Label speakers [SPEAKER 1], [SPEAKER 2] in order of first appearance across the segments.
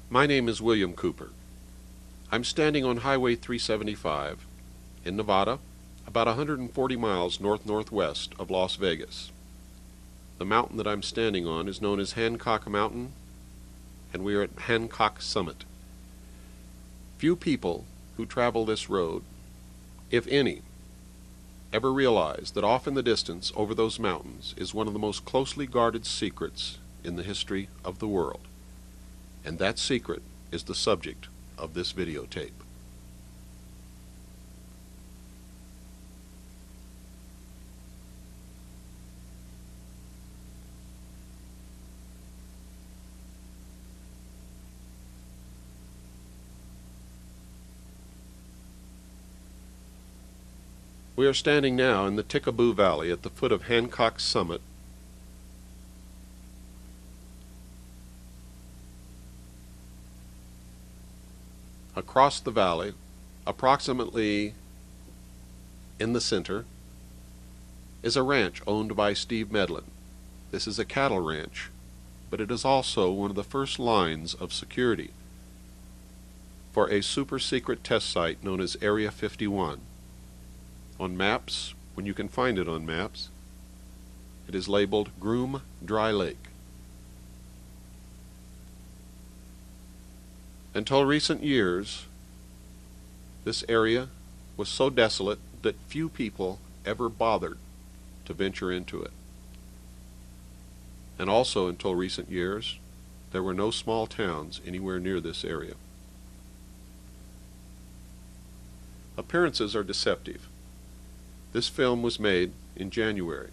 [SPEAKER 1] My name is William Cooper. I'm standing on Highway 375 in Nevada, about 140 miles north-northwest of Las Vegas. The mountain that I'm standing on is known as Hancock Mountain, and we are at Hancock Summit. Few people who travel this road, if any, ever realize that off in the distance over those mountains is one of the most closely guarded secrets in the history of the world. And that secret is the subject of this videotape. We are standing now in the Tikaboo Valley at the foot of Hancock Summit. Across the valley, approximately in the center, is a ranch owned by Steve Medlin. This is a cattle ranch, but it is also one of the first lines of security for a super secret test site known as Area 51. On maps, when you can find it on maps, it is labeled Groom Dry Lake. Until recent years, this area was so desolate that few people ever bothered to venture into it. And also until recent years, there were no small towns anywhere near this area. Appearances are deceptive. This film was made in January.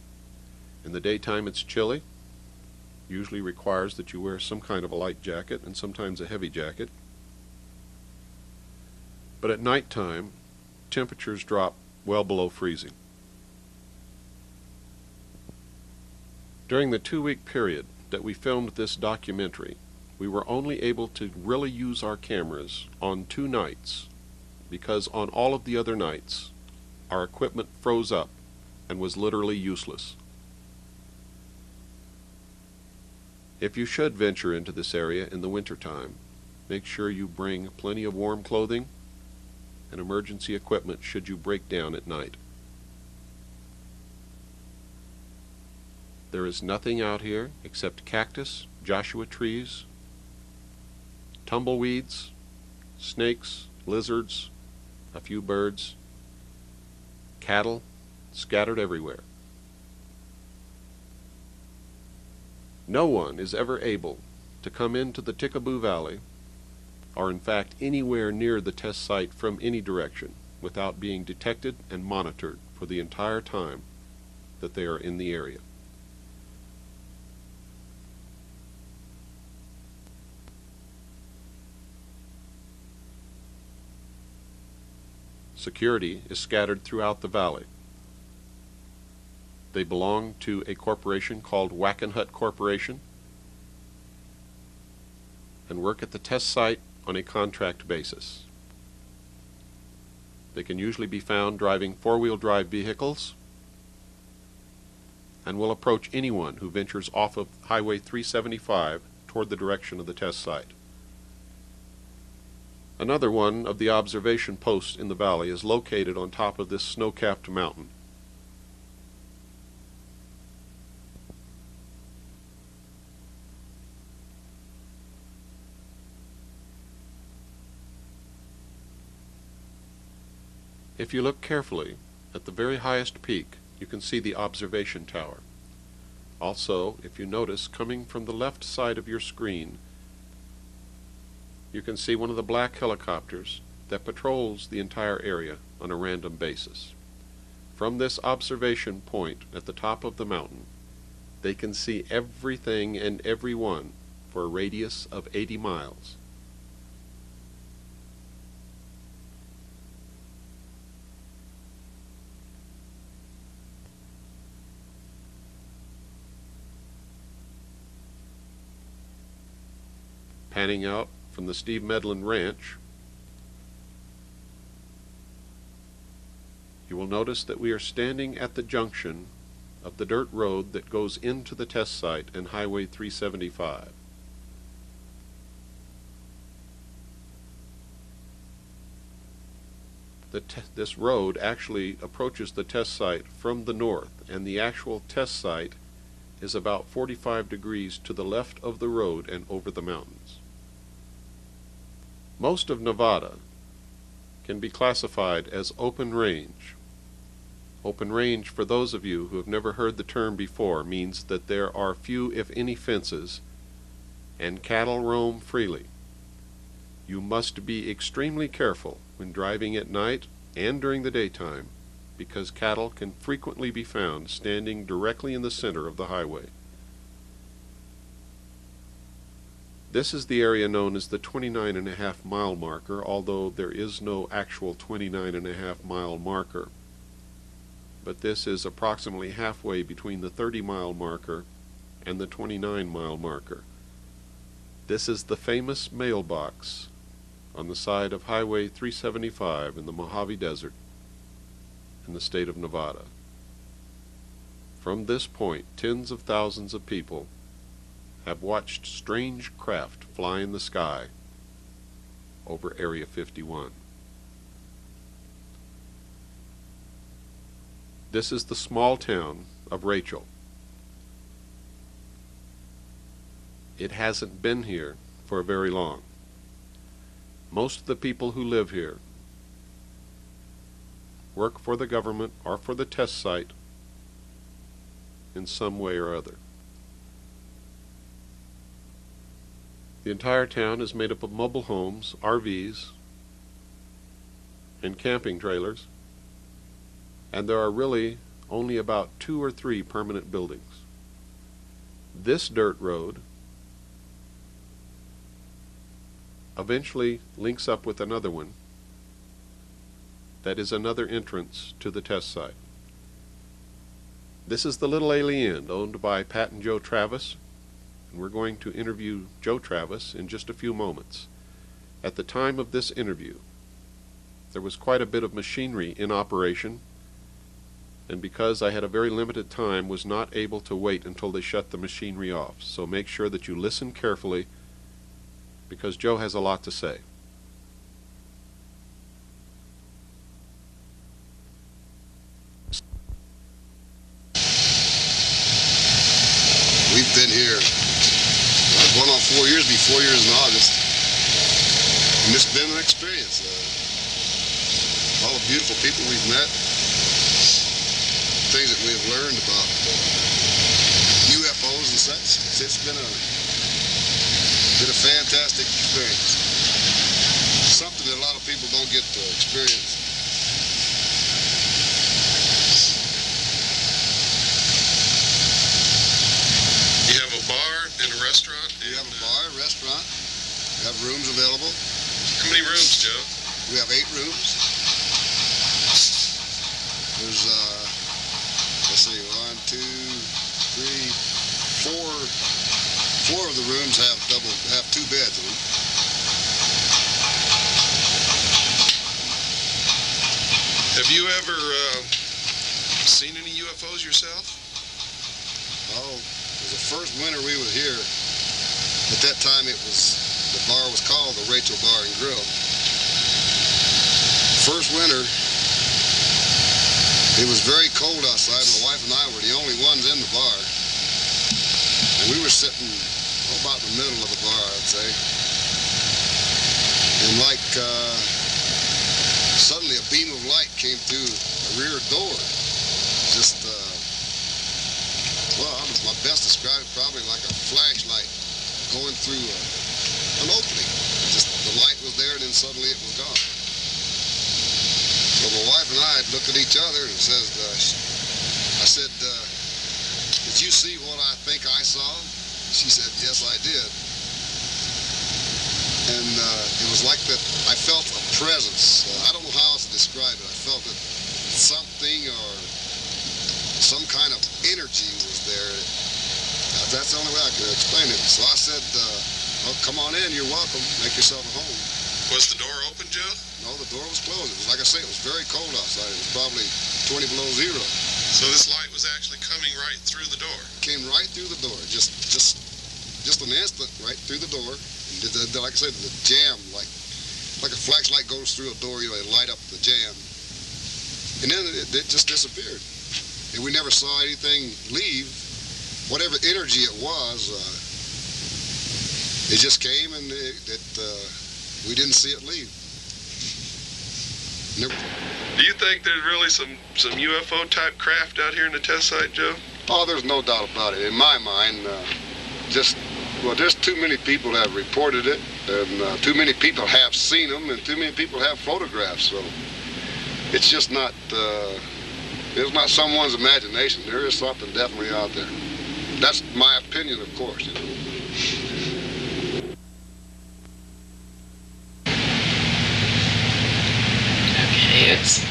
[SPEAKER 1] In the daytime it's chilly, usually requires that you wear some kind of a light jacket and sometimes a heavy jacket. But at nighttime, temperatures drop well below freezing. During the 2-week period that we filmed this documentary, we were only able to really use our cameras on 2 nights, because on all of the other nights, our equipment froze up and was literally useless. If you should venture into this area in the wintertime, make sure you bring plenty of warm clothing and emergency equipment should you break down at night. There is nothing out here except cactus, Joshua trees, tumbleweeds, snakes, lizards, a few birds, cattle scattered everywhere. No one is ever able to come into the Tikaboo Valley, or in fact anywhere near the test site from any direction, without being detected and monitored for the entire time that they are in the area. Security is scattered throughout the valley. They belong to a corporation called Wackenhut Corporation and work at the test site on a contract basis. They can usually be found driving 4-wheel drive vehicles and will approach anyone who ventures off of Highway 375 toward the direction of the test site. Another one of the observation posts in the valley is located on top of this snow-capped mountain. If you look carefully, at the very highest peak, you can see the observation tower. Also, if you notice, coming from the left side of your screen, you can see one of the black helicopters that patrols the entire area on a random basis. From this observation point at the top of the mountain, they can see everything and everyone for a radius of 80 miles. Panning out from the Steve Medlin Ranch, you will notice that we are standing at the junction of the dirt road that goes into the test site and Highway 375. this road actually approaches the test site from the north, and the actual test site is about 45 degrees to the left of the road and over the mountains. Most of Nevada can be classified as open range. Open range, for those of you who have never heard the term before, means that there are few, if any, fences, and cattle roam freely. You must be extremely careful when driving at night and during the daytime, because cattle can frequently be found standing directly in the center of the highway. This is the area known as the 29.5-mile marker, although there is no actual 29.5-mile marker. But this is approximately halfway between the 30-mile marker and the 29-mile marker. This is the famous mailbox on the side of Highway 375 in the Mojave Desert in the state of Nevada. From this point, tens of thousands of people have watched strange craft fly in the sky over Area 51. This is the small town of Rachel. It hasn't been here for very long. Most of the people who live here work for the government or for the test site in some way or other. The entire town is made up of mobile homes, RVs, and camping trailers, and there are really only about 2 or 3 permanent buildings. This dirt road eventually links up with another one that is another entrance to the test site. This is the Little Alien, owned by Pat and Joe Travis, and we're going to interview Joe Travis in just a few moments. At the time of this interview, there was quite a bit of machinery in operation, and because I had a very limited time, was not able to wait until they shut the machinery off. So make sure that you listen carefully, because Joe has a lot to say.
[SPEAKER 2] We've been here going on 4 years, be 4 years in August, and it's been an experience. All the beautiful people we've met, things that we have learned about UFOs and such. It's been a fantastic experience. Something that a lot of people don't get to experience.
[SPEAKER 1] You have a bar and a restaurant?
[SPEAKER 2] We have a bar, restaurant. We have rooms available.
[SPEAKER 1] How many rooms, Joe?
[SPEAKER 2] We have 8 rooms. There's, let's see, 1, 2, 3, 4 of the rooms have 2 beds in them.
[SPEAKER 1] Have you ever seen any UFOs yourself?
[SPEAKER 2] Oh, it was the first winter we were here. At that time, the bar was called the Rachel Bar and Grill. First winter, it was very cold outside. My wife and I were the only ones in the bar. And we were sitting about in the middle of the bar, I'd say. And suddenly a beam of light came through a rear door. Just, well, my best described probably like a flashlight going through an opening. Just the light was there, and then suddenly it was gone. So my wife and I looked at each other and I said, did you see what I think I saw? She said, yes, I did. And it was like that. I felt a presence. I don't know how else to describe it. I felt that something or some kind of energy was there. That's the only way I could explain it. So I said, well, come on in. You're welcome. Make yourself at home.
[SPEAKER 1] Was the door open, Joe?
[SPEAKER 2] No, the door was closed. It was, like I say, it was very cold outside. It was probably 20 below zero.
[SPEAKER 1] So this light was actually coming right through the door?
[SPEAKER 2] Came right through the door. Just an instant right through the door. Like I said, the jam, like like a flashlight goes through a door, you know, it light up the jam. And then it just disappeared. And we never saw anything leave. Whatever energy it was, it just came and we didn't see it leave. Never.
[SPEAKER 3] Do you think there's really some UFO type craft out here in the test site, Joe?
[SPEAKER 2] Oh, there's no doubt about it. In my mind, there's too many people have reported it, and too many people have seen them, and too many people have photographs. So it's just not, it's not someone's imagination. There is something definitely out there. That's my opinion, of course. You know.
[SPEAKER 4] Okay, it's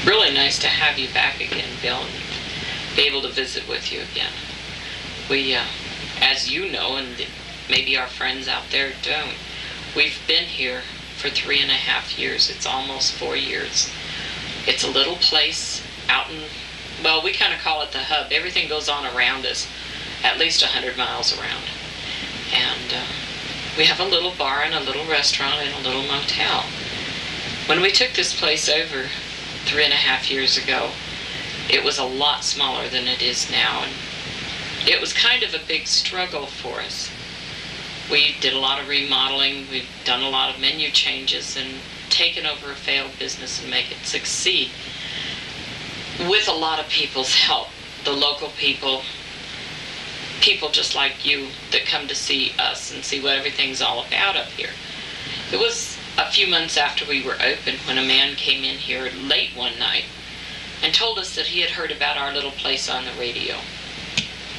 [SPEAKER 4] really nice to have you back again, Bill, and be able to visit with you again. We, as you know, and maybe our friends out there don't, we've been here for 3.5 years. It's almost 4 years. It's a little place out in, well, we kind of call it the hub. Everything goes on around us, at least 100 miles around. And we have a little bar and a little restaurant and a little motel. When we took this place over 3.5 years ago, it was a lot smaller than it is now, and it was kind of a big struggle for us. We did a lot of remodeling, we've done a lot of menu changes, and taken over a failed business and make it succeed with a lot of people's help. The local people just like you that come to see us and see what everything's all about up here. It was a few months after we were open when a man came in here late one night and told us that he had heard about our little place on the radio.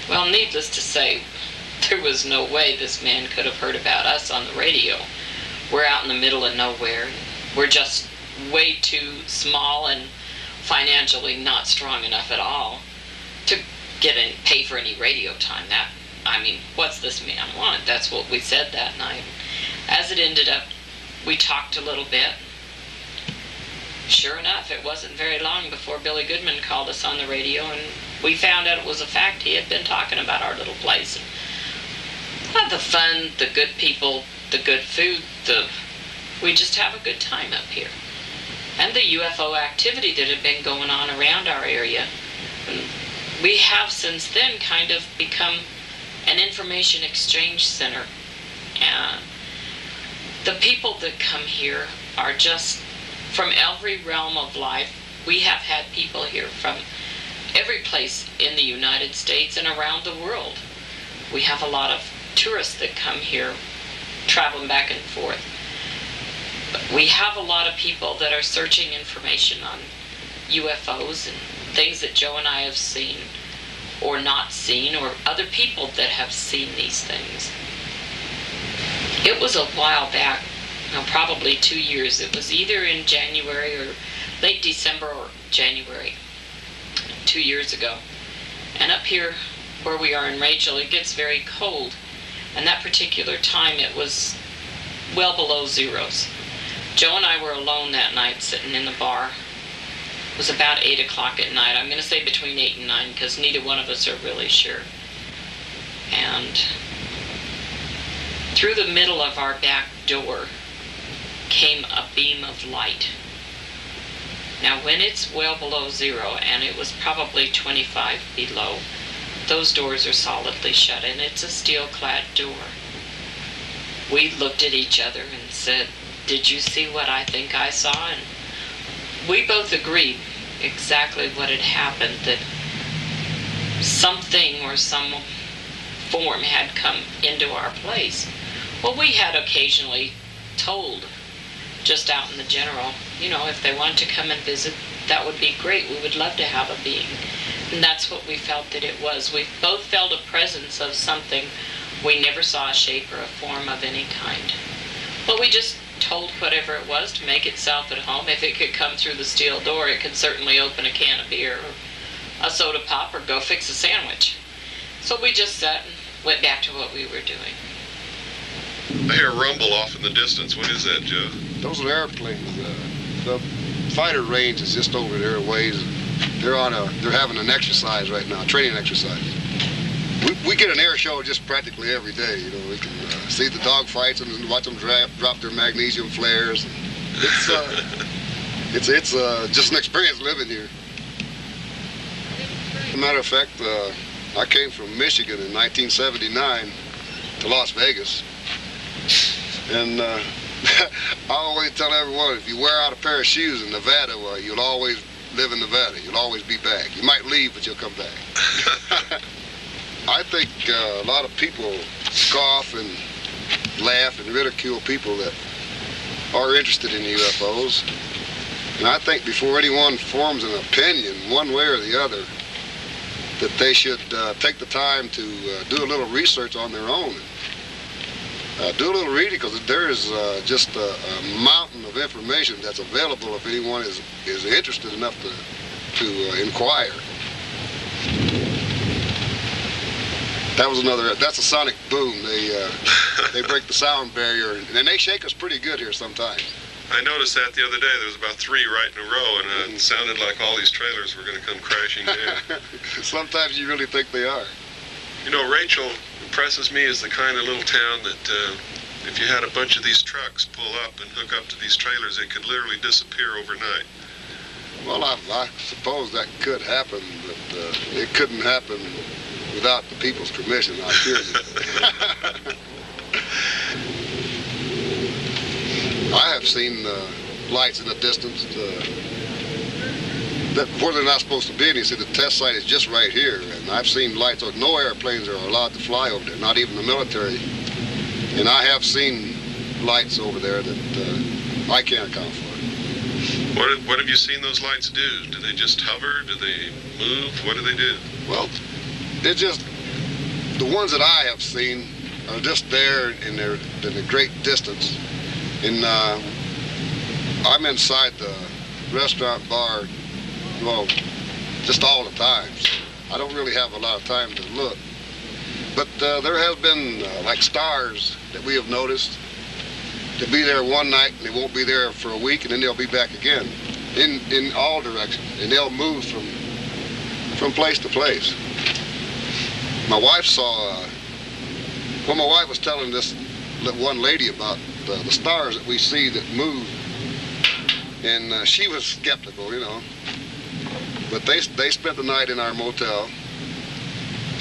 [SPEAKER 4] Well, needless to say, there was no way this man could have heard about us on the radio. We're out in the middle of nowhere. We're just way too small and financially not strong enough at all to pay for any radio time. What's this man want? That's what we said that night. As it ended up, we talked a little bit. Sure enough, it wasn't very long before Billy Goodman called us on the radio, and we found out it was a fact. He had been talking about our little place. And the fun, the good people, the good food, we just have a good time up here. And the UFO activity that had been going on around our area. And we have since then kind of become an information exchange center. And the people that come here are just from every realm of life. We have had people here from every place in the United States and around the world. We have a lot of tourists that come here traveling back and forth. We have a lot of people that are searching information on UFOs and things that Joe and I have seen or not seen, or other people that have seen these things. It was a while back, probably 2 years. It was either in January or late December or January, 2 years ago. And up here where we are in Rachel, it gets very cold. And that particular time it was well below zeros. Joe and I were alone that night sitting in the bar. It was about 8 o'clock at night. I'm going to say between 8 and 9 because neither one of us are really sure. And through the middle of our back door came a beam of light. Now when it's well below zero, and it was probably 25 below, those doors are solidly shut, and it's a steel-clad door. We looked at each other and said, "Did you see what I think I saw?" And we both agreed exactly what had happened, that something or some form had come into our place. Well, we had occasionally told, just out in the general, if they wanted to come and visit, that would be great. We would love to have a being. And that's what we felt that it was. We both felt a presence of something. We never saw a shape or a form of any kind. But we just told whatever it was to make itself at home. If it could come through the steel door, it could certainly open a can of beer or a soda pop or go fix a sandwich. So we just sat and went back to what we were doing.
[SPEAKER 3] I hear a rumble off in the distance. What is that, Joe?
[SPEAKER 2] Those are airplanes. The fighter range is just over there a ways. They're having an exercise right now, training exercise. We get an air show just practically every day. We can see the dog fights and watch them drop their magnesium flares. It's just an experience living here. As a matter of fact, I came from Michigan in 1979 to Las Vegas, and I always tell everyone, if you wear out a pair of shoes in Nevada, well, you'll always live in Nevada. You'll always be back. You might leave, but you'll come back. I think a lot of people scoff and laugh and ridicule people that are interested in UFOs. And I think before anyone forms an opinion, one way or the other, that they should take the time to do a little research on their own. Do a little reading, because there is just a mountain of information that's available if anyone is interested enough to inquire. That's a sonic boom. They break the sound barrier, and they shake us pretty good here sometimes.
[SPEAKER 3] I noticed that the other day. There was about 3 right in a row, and it sounded like all these trailers were going to come crashing down.
[SPEAKER 2] Sometimes you really think they are.
[SPEAKER 3] You know, Rachel impresses me as the kind of little town that if you had a bunch of these trucks pull up and hook up to these trailers, it could literally disappear overnight.
[SPEAKER 2] Well, I suppose that could happen, but it couldn't happen without the people's permission, I assure you. I have seen lights in the distance where they're not supposed to be, and you see the test site is just right here, and I've seen lights. No airplanes are allowed to fly over there, not even the military, and I have seen lights over there that I can't account for.
[SPEAKER 3] What have you seen those lights do? Do they just hover? Do they move? What do they do?
[SPEAKER 2] Well, they're just, the ones that I have seen are just there, and they're in a great distance. And I'm inside the restaurant bar, well, just all the time. So I don't really have a lot of time to look. But there has been like stars that we have noticed. They'll be there one night and they won't be there for a week, and then they'll be back again in all directions, and they'll move from place to place. My wife saw, well, my wife was telling this one lady about the stars that we see that move, and she was skeptical, you know. But they spent the night in our motel,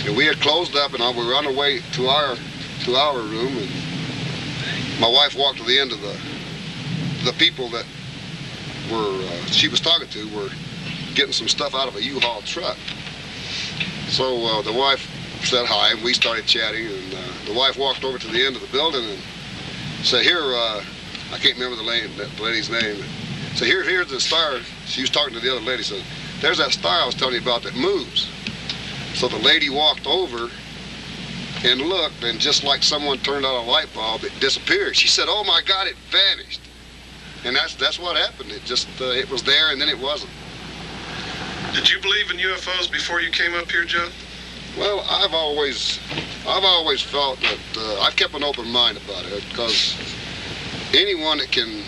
[SPEAKER 2] and we had closed up, and we were on the way to our room, and my wife walked to the end of the people that were she was talking to were getting some stuff out of a U-Haul truck. So the wife said hi, and we started chatting, and the wife walked over to the end of the building and said, here, I can't remember the lady's name. So here's the star. She was talking to the other lady, said, there's that star I was telling you about that moves. So the lady walked over and looked, and just like someone turned on a light bulb, it disappeared. She said, oh my God, it vanished. And that's what happened. It just, it was there and then it wasn't.
[SPEAKER 3] Did you believe in UFOs before you came up here, Joe?
[SPEAKER 2] Well, I've always felt that I've kept an open mind about it, because anyone that can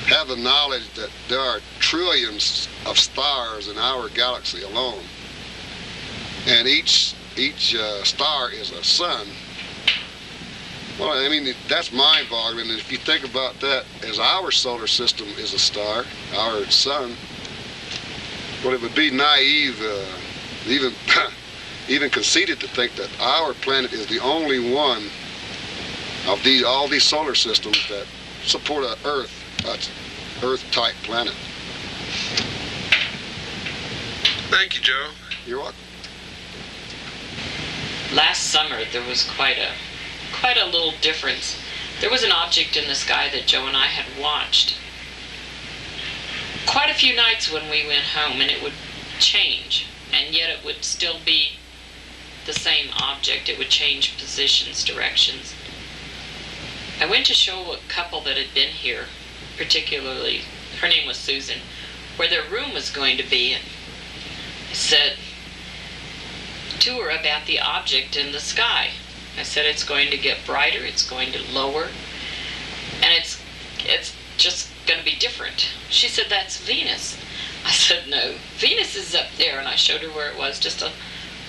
[SPEAKER 2] have the knowledge that there are trillions of stars in our galaxy alone, and each star is a sun. Well, I mean, that's mind-boggling. And if you think about that as our solar system is a star, our sun, well, it would be naive, even conceited, to think that our planet is the only one of all these solar systems that support an Earth-type planet.
[SPEAKER 3] Thank you, Joe.
[SPEAKER 2] You're welcome.
[SPEAKER 4] Last summer, there was quite a little difference. There was an object in the sky that Joe and I had watched quite a few nights when we went home, and it would change, and yet it would still be the same object. It would change positions, directions. I went to show a couple that had been here, particularly, her name was Susan, where their room was going to be, and I said to her about the object in the sky. I said, it's going to get brighter, it's going to lower, and it's just going to be different. She said, that's Venus. I said, no, Venus is up there, and I showed her where it was, just a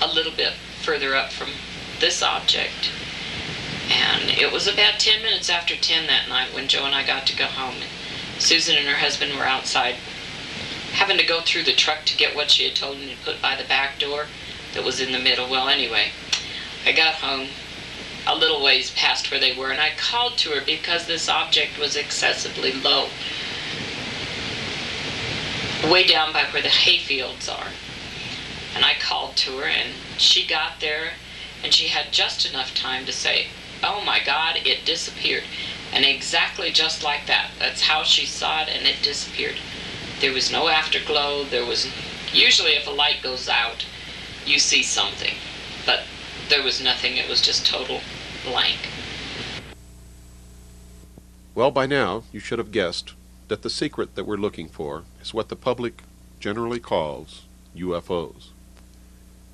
[SPEAKER 4] little bit further up from this object. And it was about 10 minutes after 10 that night when Joe and I got to go home. And Susan and her husband were outside having to go through the truck to get what she had told me to put by the back door that was in the middle. Well, anyway, I got home a little ways past where they were, and I called to her because this object was excessively low, way down by where the hay fields are. And I called to her, and she got there, and she had just enough time to say, "Oh my God, it disappeared." And exactly just like that. That's how she saw it, and it disappeared. There was no afterglow. There was, usually if a light goes out, you see something. But there was nothing. It was just total blank.
[SPEAKER 1] Well, by now, you should have guessed that the secret that we're looking for is what the public generally calls UFOs.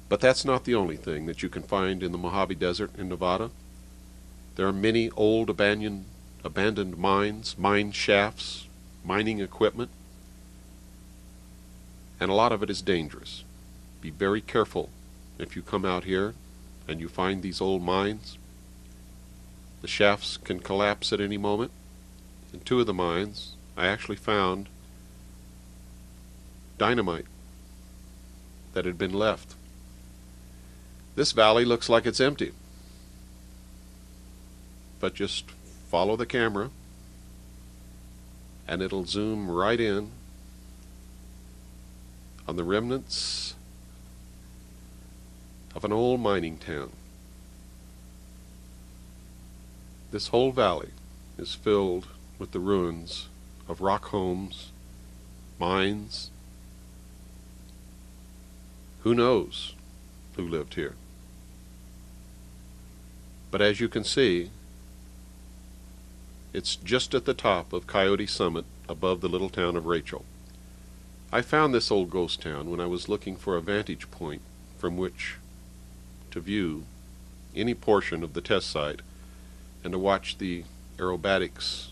[SPEAKER 1] But that's not the only thing that you can find in the Mojave Desert in Nevada. There are many old abandoned mines, mine shafts, mining equipment, and a lot of it is dangerous. Be very careful if you come out here and you find these old mines. The shafts can collapse at any moment. In 2 of the mines, I actually found dynamite that had been left. This valley looks like it's empty, but just follow the camera and it'll zoom right in on the remnants of an old mining town. This whole valley is filled with the ruins of rock homes, mines. Who knows who lived here? But as you can see, it's just at the top of Coyote Summit above the little town of Rachel. I found this old ghost town when I was looking for a vantage point from which to view any portion of the test site and to watch the aerobatics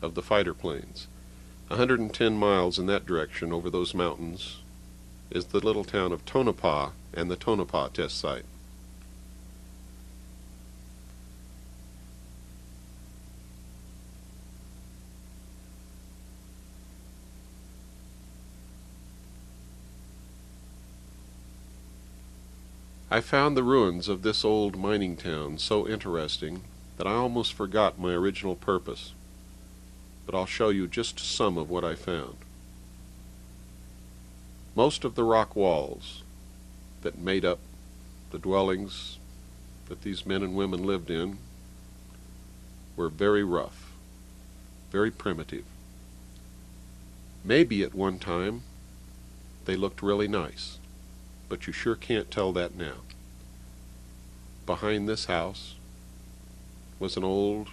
[SPEAKER 1] of the fighter planes. 110 miles in that direction over those mountains is the little town of Tonopah and the Tonopah test site. I found the ruins of this old mining town so interesting that I almost forgot my original purpose, but I'll show you just some of what I found. Most of the rock walls that made up the dwellings that these men and women lived in were very rough, very primitive. Maybe at one time they looked really nice, but you sure can't tell that now. Behind this house was an old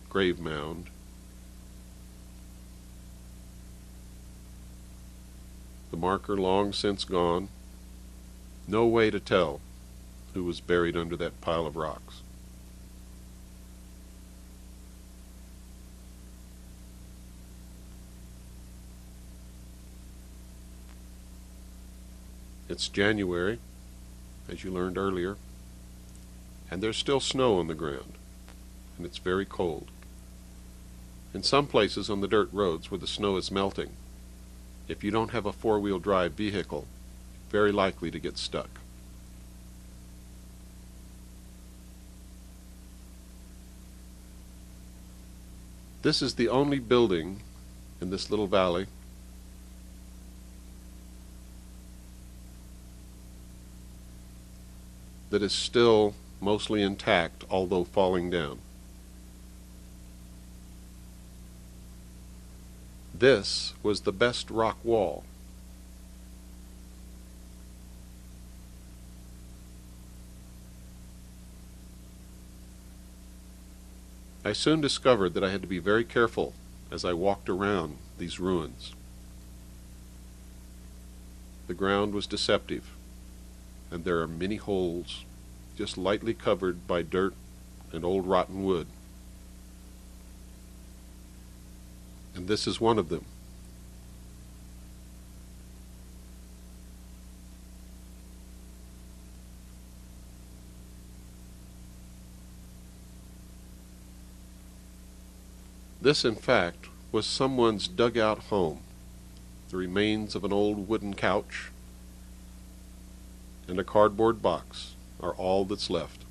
[SPEAKER 1] grave mound. The marker long since gone. No way to tell who was buried under that pile of rocks. It's January, as you learned earlier, and there's still snow on the ground, and it's very cold. In some places on the dirt roads where the snow is melting, if you don't have a four-wheel drive vehicle, you're very likely to get stuck. This is the only building in this little valley that is still mostly intact, although falling down. This was the best rock wall. I soon discovered that I had to be very careful as I walked around these ruins. The ground was deceptive, and there are many holes just lightly covered by dirt and old rotten wood. And this is one of them. This, in fact, was someone's dugout home. The remains of an old wooden couch and a cardboard box are all that's left.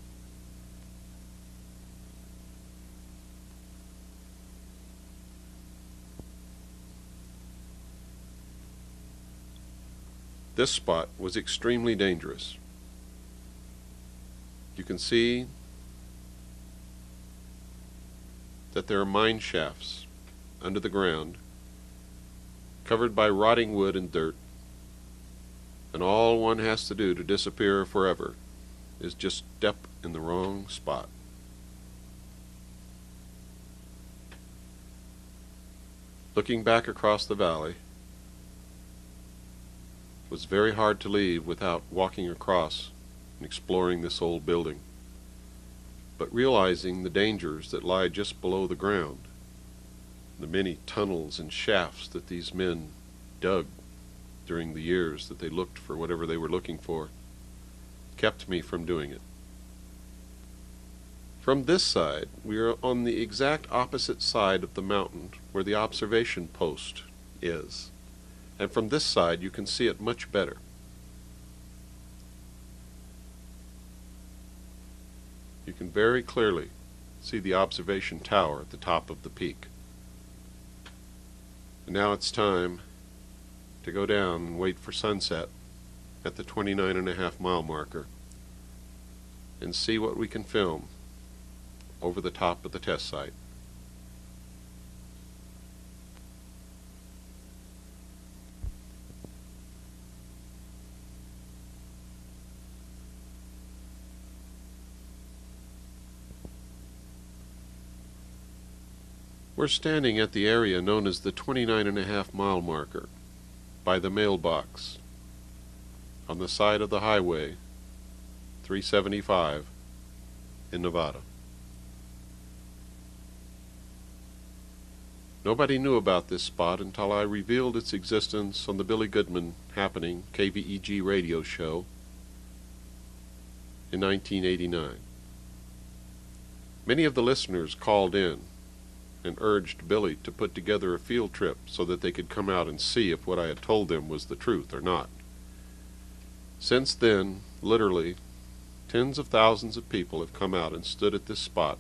[SPEAKER 1] This spot was extremely dangerous. You can see that there are mine shafts under the ground, covered by rotting wood and dirt, and all one has to do to disappear forever is just step in the wrong spot. Looking back across the valley, it was very hard to leave without walking across and exploring this old building, but realizing the dangers that lie just below the ground, the many tunnels and shafts that these men dug during the years that they looked for whatever they were looking for, kept me from doing it. From this side, we are on the exact opposite side of the mountain where the observation post is, and from this side you can see it much better. You can very clearly see the observation tower at the top of the peak. And now it's time to go down and wait for sunset at the 29.5-mile marker and see what we can film over the top of the test site. We're standing at the area known as the 29.5-mile marker by the mailbox on the side of the highway 375 in Nevada. Nobody knew about this spot until I revealed its existence on the Billy Goodman Happening KVEG radio show in 1989. Many of the listeners called in and urged Billy to put together a field trip so that they could come out and see if what I had told them was the truth or not. Since then, literally, tens of thousands of people have come out and stood at this spot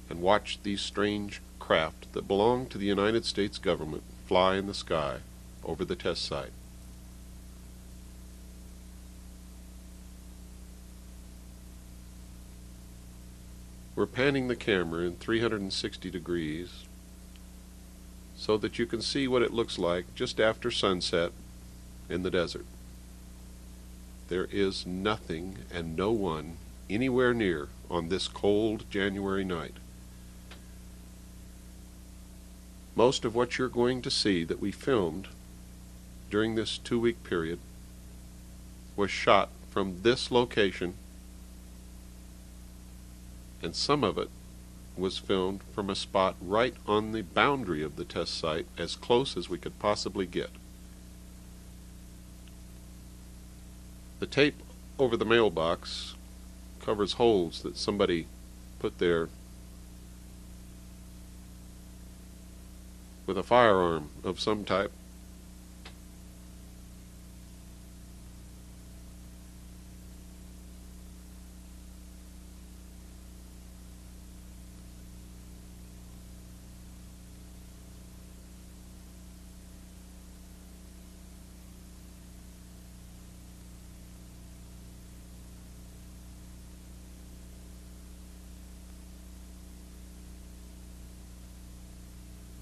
[SPEAKER 1] and watched these strange craft that belong to the United States government fly in the sky over the test site. We're panning the camera in 360 degrees so that you can see what it looks like just after sunset in the desert. There is nothing and no one anywhere near on this cold January night. Most of what you're going to see that we filmed during this 2-week period was shot from this location, and some of it was filmed from a spot right on the boundary of the test site, as close as we could possibly get. The tape over the mailbox covers holes that somebody put there with a firearm of some type.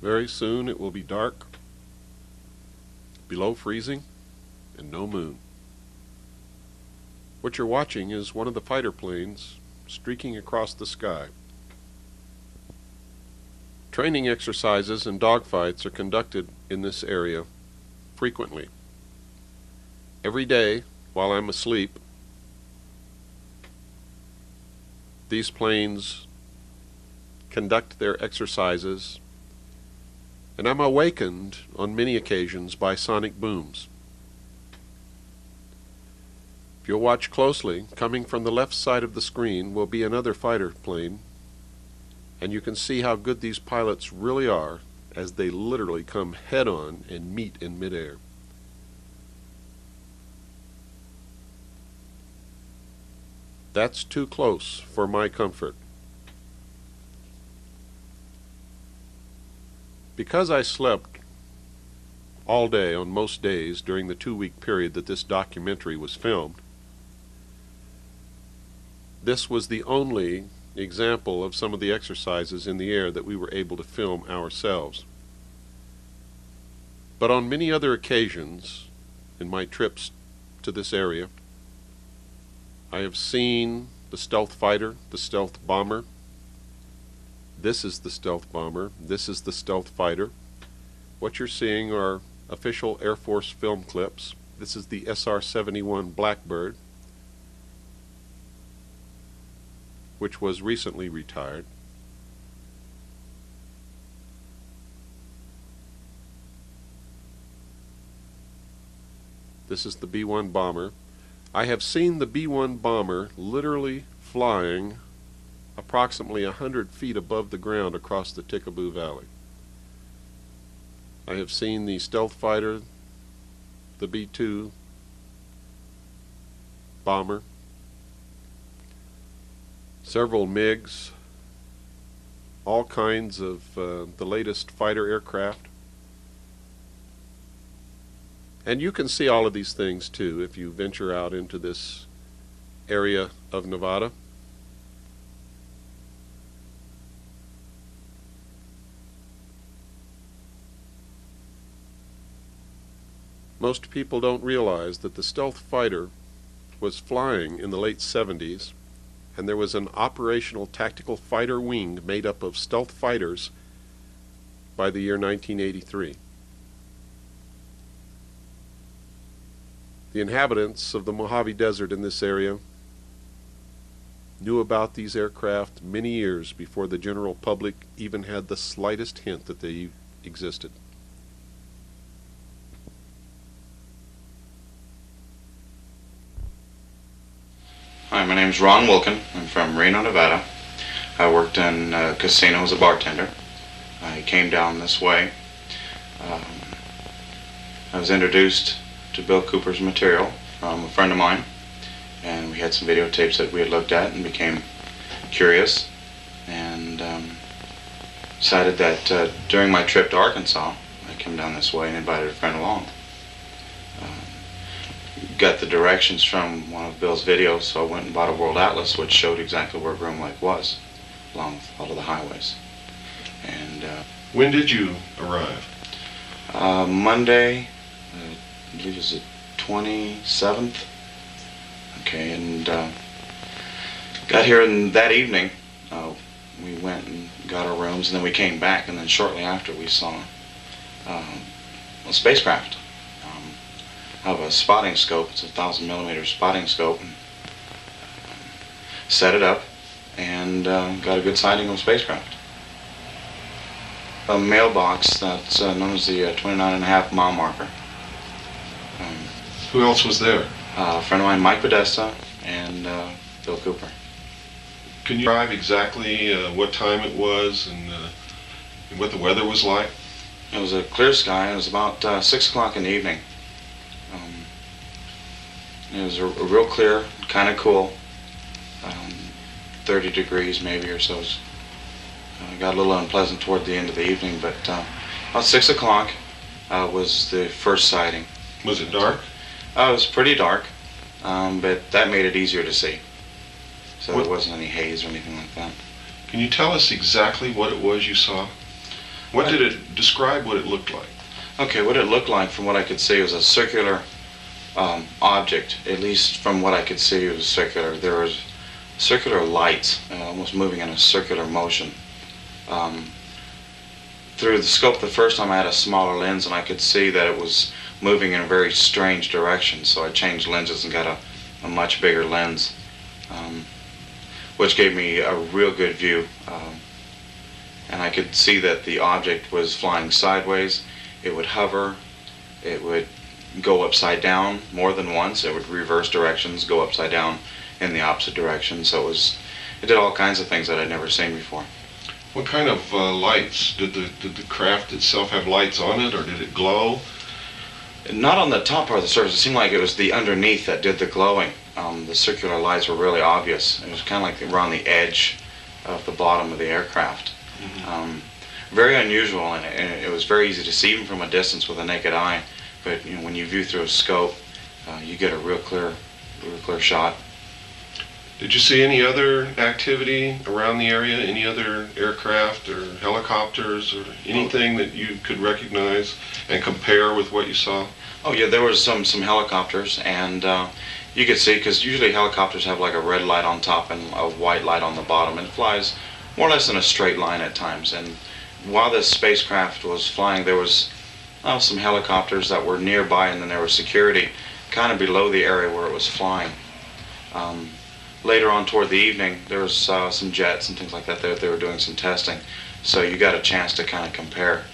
[SPEAKER 1] Very soon it will be dark, below freezing, and no moon. What you're watching is one of the fighter planes streaking across the sky. Training exercises and dogfights are conducted in this area frequently. Every day, while I'm asleep, these planes conduct their exercises, and I'm awakened on many occasions by sonic booms. If you'll watch closely, coming from the left side of the screen will be another fighter plane, and you can see how good these pilots really are as they literally come head-on and meet in midair. That's too close for my comfort. Because I slept all day on most days during the 2-week period that this documentary was filmed, this was the only example of some of the exercises in the air that we were able to film ourselves. But on many other occasions in my trips to this area, I have seen the stealth fighter, the stealth bomber. This is the stealth bomber. This is the stealth fighter. What you're seeing are official Air Force film clips. This is the SR-71 Blackbird, which was recently retired. This is the B-1 bomber. I have seen the B-1 bomber literally flying approximately 100 feet above the ground across the Tikaboo Valley. I have seen the stealth fighter, the B-2 bomber, several MiGs, all kinds of the latest fighter aircraft. And you can see all of these things too if you venture out into this area of Nevada. Most people don't realize that the stealth fighter was flying in the late 70s, and there was an operational tactical fighter wing made up of stealth fighters by the year 1983. The inhabitants of the Mojave Desert in this area knew about these aircraft many years before the general public even had the slightest hint that they existed.
[SPEAKER 5] Hi, my name is Ron Wilkin. I'm from Reno, Nevada. I worked in a casino as a bartender. I came down this way. I was introduced to Bill Cooper's material from a friend of mine, and we had some videotapes that we had looked at and became curious, and decided that during my trip to Arkansas, I'd come down this way and invited a friend along. Got the directions from one of Bill's videos, so I went and bought a World Atlas which showed exactly where Groom Lake was, along with all of the highways. And
[SPEAKER 3] When did you arrive?
[SPEAKER 5] Monday, I believe it was the 27th. Okay, and got here that evening. We went and got our rooms, and then we came back, and then shortly after we saw a spacecraft. I have a spotting scope. It's a 1,000mm spotting scope. And, set it up and got a good sighting of a spacecraft. A mailbox that's known as the 29.5-mile marker.
[SPEAKER 3] Who else was there?
[SPEAKER 5] A friend of mine, Mike Podesta, and Bill Cooper.
[SPEAKER 3] Can you describe exactly what time it was and what the weather was like?
[SPEAKER 5] It was a clear sky. It was about 6 o'clock in the evening. It was a real clear, kind of cool, 30 degrees maybe or so. Got a little unpleasant toward the end of the evening, but about 6 o'clock was the first sighting.
[SPEAKER 3] Was it dark?
[SPEAKER 5] It was pretty dark, but that made it easier to see. So there wasn't any haze or anything like that.
[SPEAKER 3] Can you tell us exactly what it was you saw? What did it describe? What it looked like?
[SPEAKER 5] Okay, what it looked like from what I could see was a circular object. At least from what I could see, it was circular. There was circular lights, almost moving in a circular motion. Through the scope the first time I had a smaller lens, and I could see that it was moving in a very strange direction, so I changed lenses and got a much bigger lens, which gave me a real good view. And I could see that the object was flying sideways. It would hover, it would go upside down more than once, it would reverse directions, go upside down in the opposite direction, so it did all kinds of things that I'd never seen before.
[SPEAKER 3] What kind of lights? Did the craft itself have lights on it, or did it glow?
[SPEAKER 5] Not on the top part of the surface. It seemed like it was the underneath that did the glowing. The circular lights were really obvious. It was kind of like they were on the edge of the bottom of the aircraft. Very unusual, and it was very easy to see even from a distance with a naked eye. But when you view through a scope, you get a real clear shot.
[SPEAKER 3] Did you see any other activity around the area? Any other aircraft or helicopters or anything that you could recognize and compare with what you saw?
[SPEAKER 5] Oh yeah, there was some helicopters, and you could see, because usually helicopters have like a red light on top and a white light on the bottom, and it flies more or less in a straight line at times. And while this spacecraft was flying, there was some helicopters that were nearby, and then there was security kind of below the area where it was flying. Later on toward the evening, there was some jets and things like that. They were doing some testing, so you got a chance to kind of compare,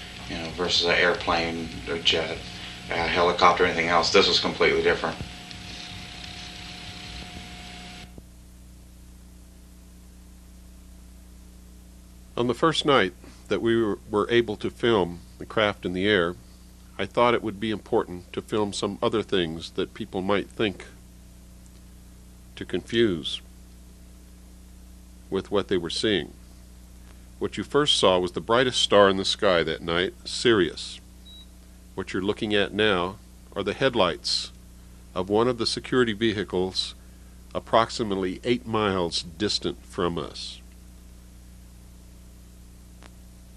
[SPEAKER 5] versus an airplane, a jet, a helicopter, anything else. This was completely different.
[SPEAKER 1] On the first night that we were able to film the craft in the air, I thought it would be important to film some other things that people might think to confuse with what they were seeing. What you first saw was the brightest star in the sky that night, Sirius. What you're looking at now are the headlights of one of the security vehicles approximately 8 miles distant from us.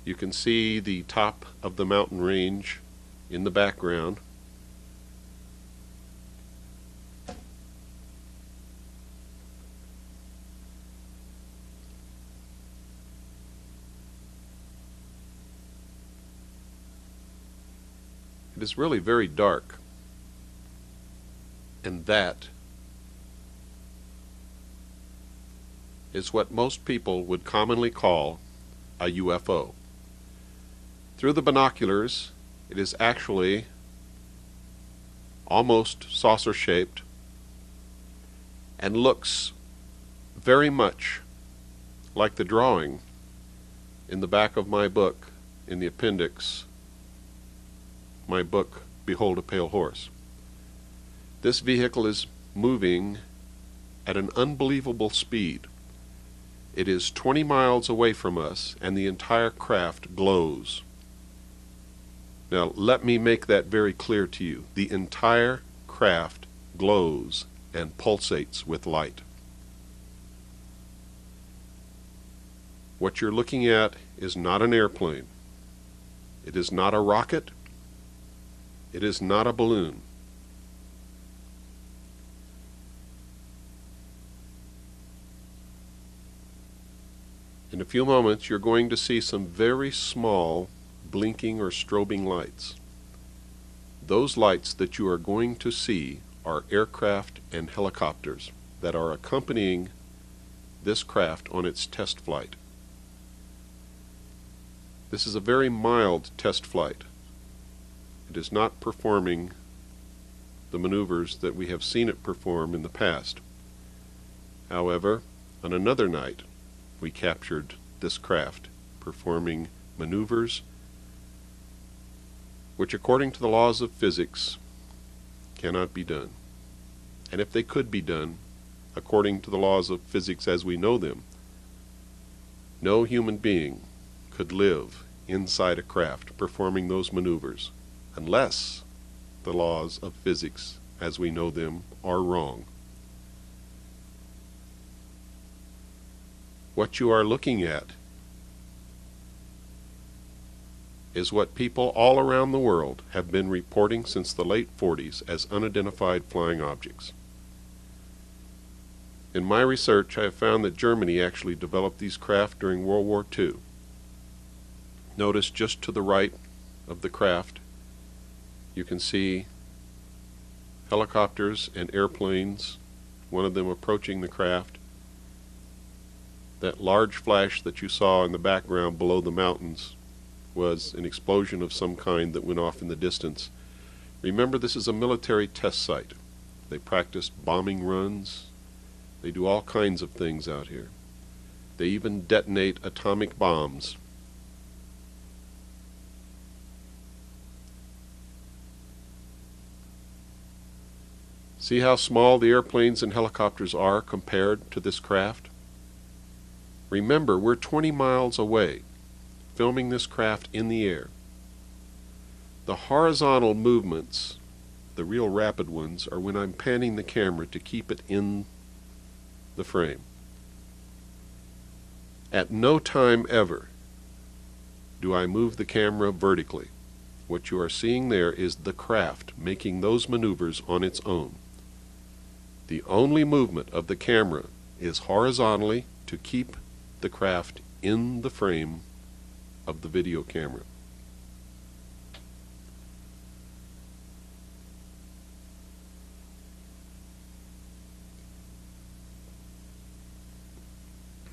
[SPEAKER 1] You can see the top of the mountain range in the background. It is really very dark, and that is what most people would commonly call a UFO. Through the binoculars, it is actually almost saucer-shaped and looks very much like the drawing in the back of my book, in the appendix, my book, Behold a Pale Horse. This vehicle is moving at an unbelievable speed. It is 20 miles away from us, and the entire craft glows. Now, let me make that very clear to you. The entire craft glows and pulsates with light. What you're looking at is not an airplane. It is not a rocket. It is not a balloon. In a few moments, you're going to see some very small blinking or strobing lights. Those lights that you are going to see are aircraft and helicopters that are accompanying this craft on its test flight. This is a very mild test flight. It is not performing the maneuvers that we have seen it perform in the past. However, on another night, we captured this craft performing maneuvers which, according to the laws of physics, cannot be done. And if they could be done, according to the laws of physics as we know them, no human being could live inside a craft performing those maneuvers unless the laws of physics as we know them are wrong. What you are looking at is what people all around the world have been reporting since the late 40s as unidentified flying objects. In my research, I have found that Germany actually developed these craft during World War II. Notice just to the right of the craft, you can see helicopters and airplanes, one of them approaching the craft. That large flash that you saw in the background below the mountains was an explosion of some kind that went off in the distance. Remember, this is a military test site. They practice bombing runs. They do all kinds of things out here. They even detonate atomic bombs. See how small the airplanes and helicopters are compared to this craft? Remember, we're 20 miles away, filming this craft in the air. The horizontal movements, the real rapid ones, are when I'm panning the camera to keep it in the frame. At no time ever do I move the camera vertically. What you are seeing there is the craft making those maneuvers on its own. The only movement of the camera is horizontally to keep the craft in the frame of the video camera.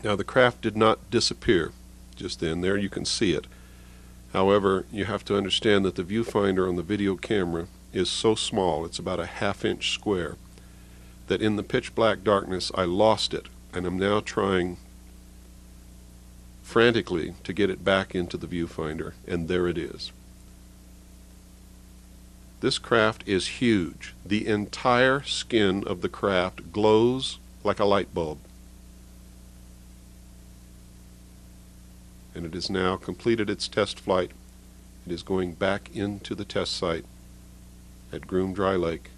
[SPEAKER 1] Now the craft did not disappear just then. There you can see it. However, you have to understand that the viewfinder on the video camera is so small, it's about a half-inch square, that in the pitch black darkness I lost it, and I'm now trying frantically to get it back into the viewfinder, and there it is. This craft is huge. The entire skin of the craft glows like a light bulb. And it has now completed its test flight. It is going back into the test site at Groom Dry Lake,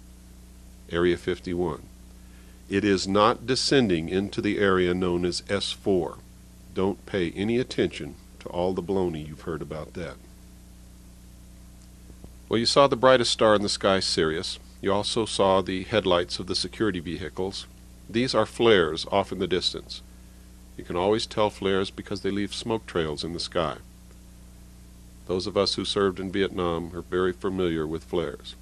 [SPEAKER 1] Area 51. It is not descending into the area known as S4. Don't pay any attention to all the baloney you've heard about that. Well, you saw the brightest star in the sky, Sirius. You also saw the headlights of the security vehicles. These are flares off in the distance. You can always tell flares because they leave smoke trails in the sky. Those of us who served in Vietnam are very familiar with flares.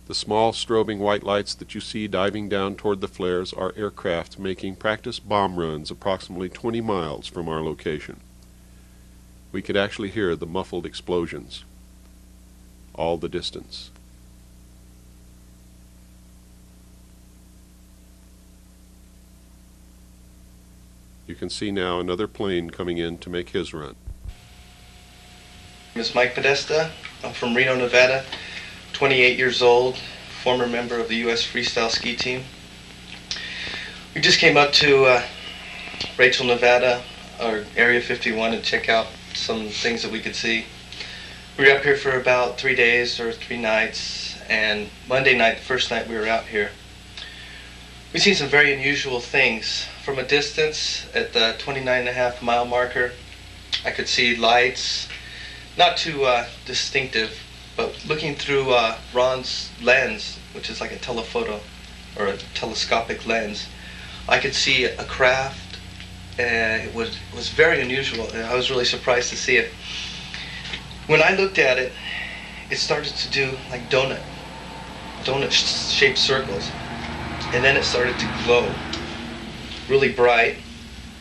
[SPEAKER 1] The small strobing white lights that you see diving down toward the flares are aircraft making practice bomb runs approximately 20 miles from our location. We could actually hear the muffled explosions all the distance. You can see now another plane coming in to make his run.
[SPEAKER 6] My name is Mike Podesta. I'm from Reno, Nevada, 28 years old, former member of the U.S. Freestyle Ski Team. We just came up to Rachel, Nevada, or Area 51, to check out some things that we could see. We were up here for about 3 days or 3 nights, and Monday night, the first night we were out here, we've seen some very unusual things. From a distance, at the 29.5 mile marker, I could see lights, not too distinctive, but looking through Ron's lens, which is like a telephoto or a telescopic lens, I could see a craft. It was very unusual, and I was really surprised to see it. When I looked at it, it started to do like donut-shaped circles, and then it started to glow really bright,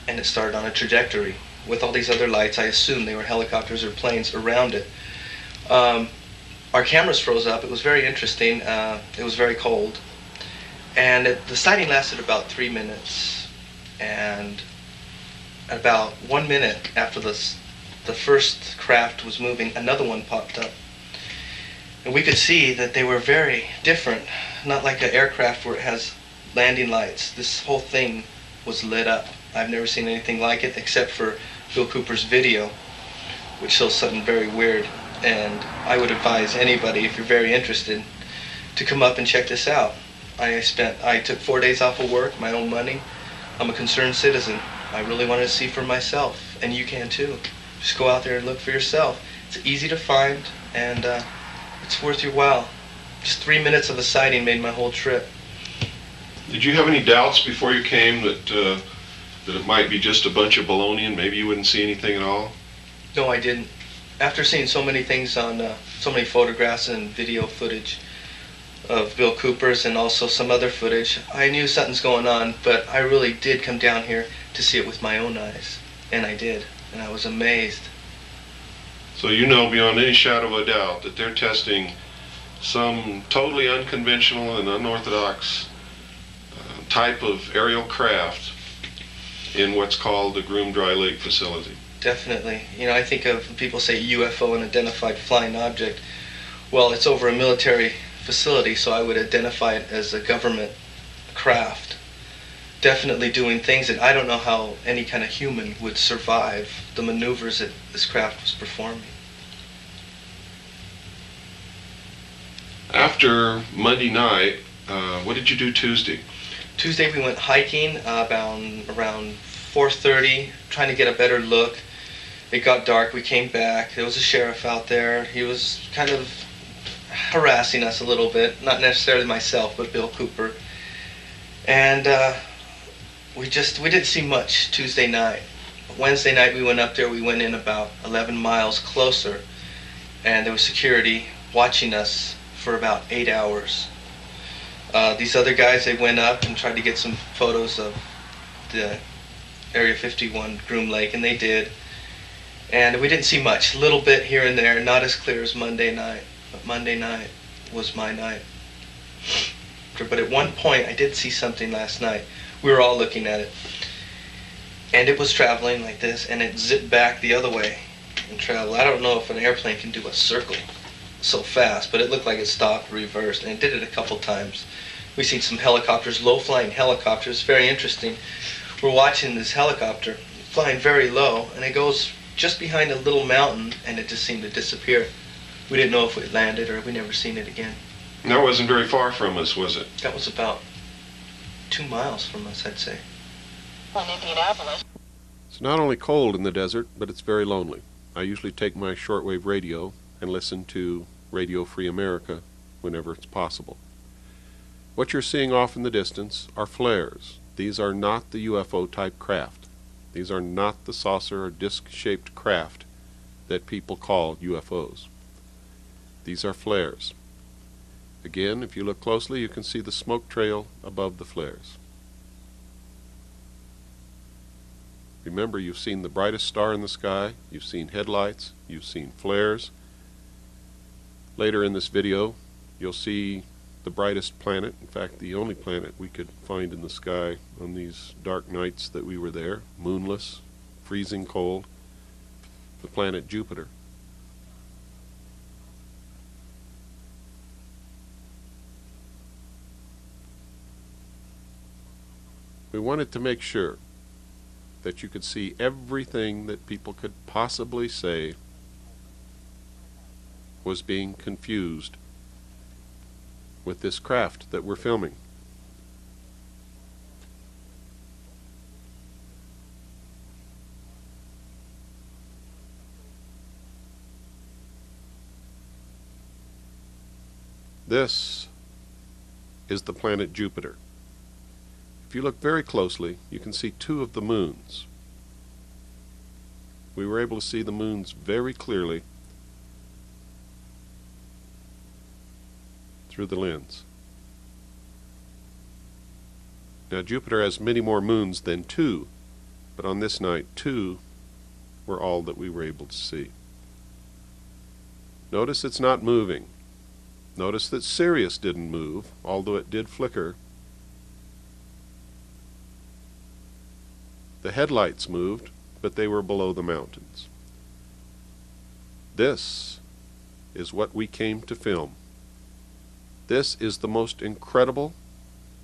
[SPEAKER 6] and it started on a trajectory with all these other lights. I assumed they were helicopters or planes around it. Our cameras froze up. It was very interesting. It was very cold, and the sighting lasted about 3 minutes, and about 1 minute after the first craft was moving, another one popped up, and we could see that they were very different, not like an aircraft where it has landing lights. This whole thing was lit up. I've never seen anything like it except for Bill Cooper's video, which shows something very weird, and I would advise anybody, if you're very interested, to come up and check this out. I took 4 days off of work, my own money. I'm a concerned citizen. I really wanted to see for myself, and you can too. Just go out there and look for yourself. It's easy to find, and it's worth your while. Just 3 minutes of a sighting made my whole trip.
[SPEAKER 3] Did you have any doubts before you came that it might be just a bunch of baloney and maybe you wouldn't see anything at all?
[SPEAKER 6] No, I didn't. After seeing so many things on, so many photographs and video footage of Bill Cooper's and also some other footage, I knew something's going on, but I really did come down here to see it with my own eyes. And I did, and I was amazed.
[SPEAKER 3] So you know beyond any shadow of a doubt that they're testing some totally unconventional and unorthodox type of aerial craft in what's called the Groom Dry Lake facility.
[SPEAKER 6] Definitely. You know, I think of when people say UFO, an identified flying object. Well, it's over a military facility, so I would identify it as a government craft. Definitely doing things that I don't know how any kind of human would survive the maneuvers that this craft was performing.
[SPEAKER 3] After Monday night, what did you do Tuesday?
[SPEAKER 6] Tuesday we went hiking around 4:30, trying to get a better look. It got dark, we came back. There was a sheriff out there. He was kind of harassing us a little bit, not necessarily myself, but Bill Cooper. And we didn't see much Tuesday night. Wednesday night we went up there, we went in about 11 miles closer, and there was security watching us for about 8 hours. These other guys, they went up and tried to get some photos of the Area 51 Groom Lake, and they did. And we didn't see much, a little bit here and there, not as clear as Monday night. But Monday night was my night. But at one point, I did see something last night. We were all looking at it. And it was traveling like this, and it zipped back the other way and traveled. I don't know if an airplane can do a circle so fast, but it looked like it stopped, reversed, and it did it a couple times. We've seen some helicopters, low-flying helicopters, very interesting. We're watching this helicopter flying very low, and it goes just behind a little mountain, and it just seemed to disappear. We didn't know if it landed or we never seen it again.
[SPEAKER 3] And that wasn't very far from us, was it?
[SPEAKER 6] That was about 2 miles from us, I'd say.
[SPEAKER 1] It's not only cold in the desert, but it's very lonely. I usually take my shortwave radio and listen to Radio Free America whenever it's possible. What you're seeing off in the distance are flares. These are not the UFO-type craft. These are not the saucer or disc-shaped craft that people call UFOs. These are flares. Again, if you look closely, you can see the smoke trail above the flares. Remember, you've seen the brightest star in the sky, you've seen headlights, you've seen flares. Later in this video, you'll see the brightest planet, in fact the only planet we could find in the sky on these dark nights that we were there, moonless, freezing cold, the planet Jupiter. We wanted to make sure that you could see everything that people could possibly say was being confused with this craft that we're filming. This is the planet Jupiter. If you look very closely, you can see 2 of the moons. We were able to see the moons very clearly through the lens. Now Jupiter has many more moons than 2, but on this night 2 were all that we were able to see. Notice it's not moving. Notice that Sirius didn't move, although it did flicker. The headlights moved, but they were below the mountains. This is what we came to film. This is the most incredible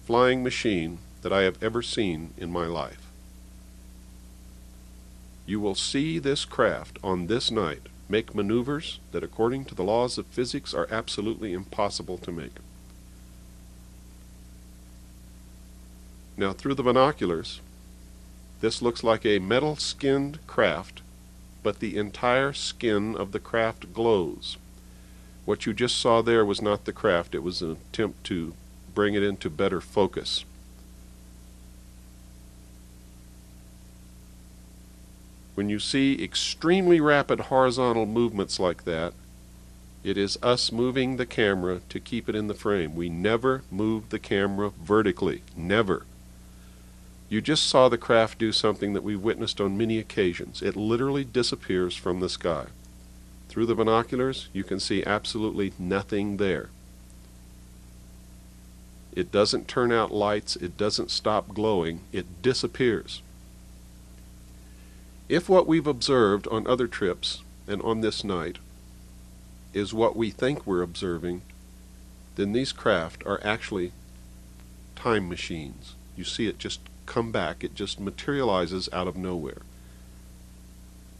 [SPEAKER 1] flying machine that I have ever seen in my life. You will see this craft on this night make maneuvers that, according to the laws of physics, are absolutely impossible to make. Now, through the binoculars, this looks like a metal-skinned craft, but the entire skin of the craft glows. What you just saw there was not the craft, it was an attempt to bring it into better focus. When you see extremely rapid horizontal movements like that, it is us moving the camera to keep it in the frame. We never move the camera vertically, never. You just saw the craft do something that we've witnessed on many occasions. It literally disappears from the sky. Through the binoculars, you can see absolutely nothing there. It doesn't turn out lights, it doesn't stop glowing, it disappears. If what we've observed on other trips and on this night is what we think we're observing, then these craft are actually time machines. You see it just come back. It just materializes out of nowhere.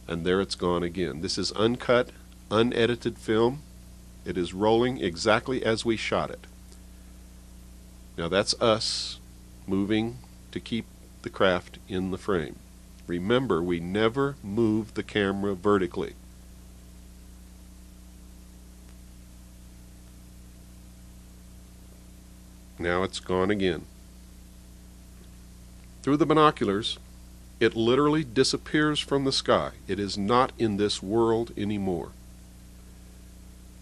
[SPEAKER 1] And there it's gone again. This is uncut, unedited film. It is rolling exactly as we shot it. Now that's us moving to keep the craft in the frame. Remember, we never move the camera vertically. Now it's gone again. Through the binoculars, it literally disappears from the sky. It is not in this world anymore.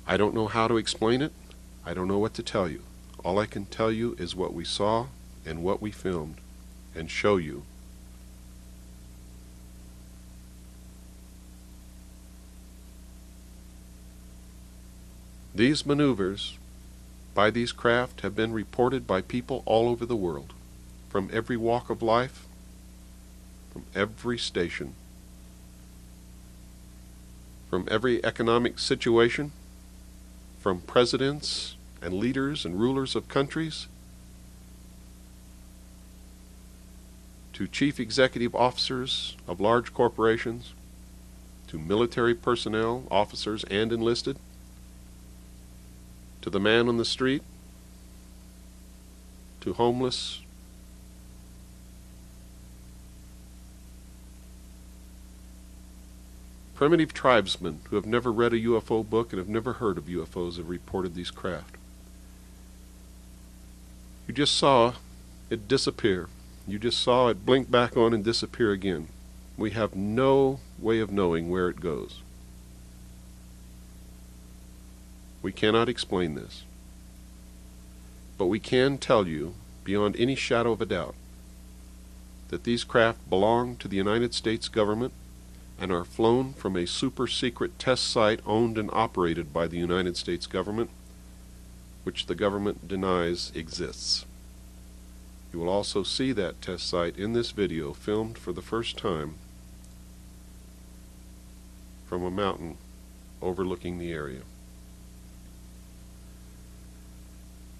[SPEAKER 1] I don't know how to explain it. I don't know what to tell you. All I can tell you is what we saw and what we filmed and show you. These maneuvers by these craft have been reported by people all over the world, from every walk of life, from every station, from every economic situation, from presidents and leaders and rulers of countries, to chief executive officers of large corporations, to military personnel, officers and enlisted, to the man on the street, to homeless, primitive tribesmen who have never read a UFO book and have never heard of UFOs have reported these craft. You just saw it disappear. You just saw it blink back on and disappear again. We have no way of knowing where it goes. We cannot explain this. But we can tell you, beyond any shadow of a doubt, that these craft belong to the United States government and are flown from a super secret test site owned and operated by the United States government, which the government denies exists. You will also see that test site in this video, filmed for the first time from a mountain overlooking the area.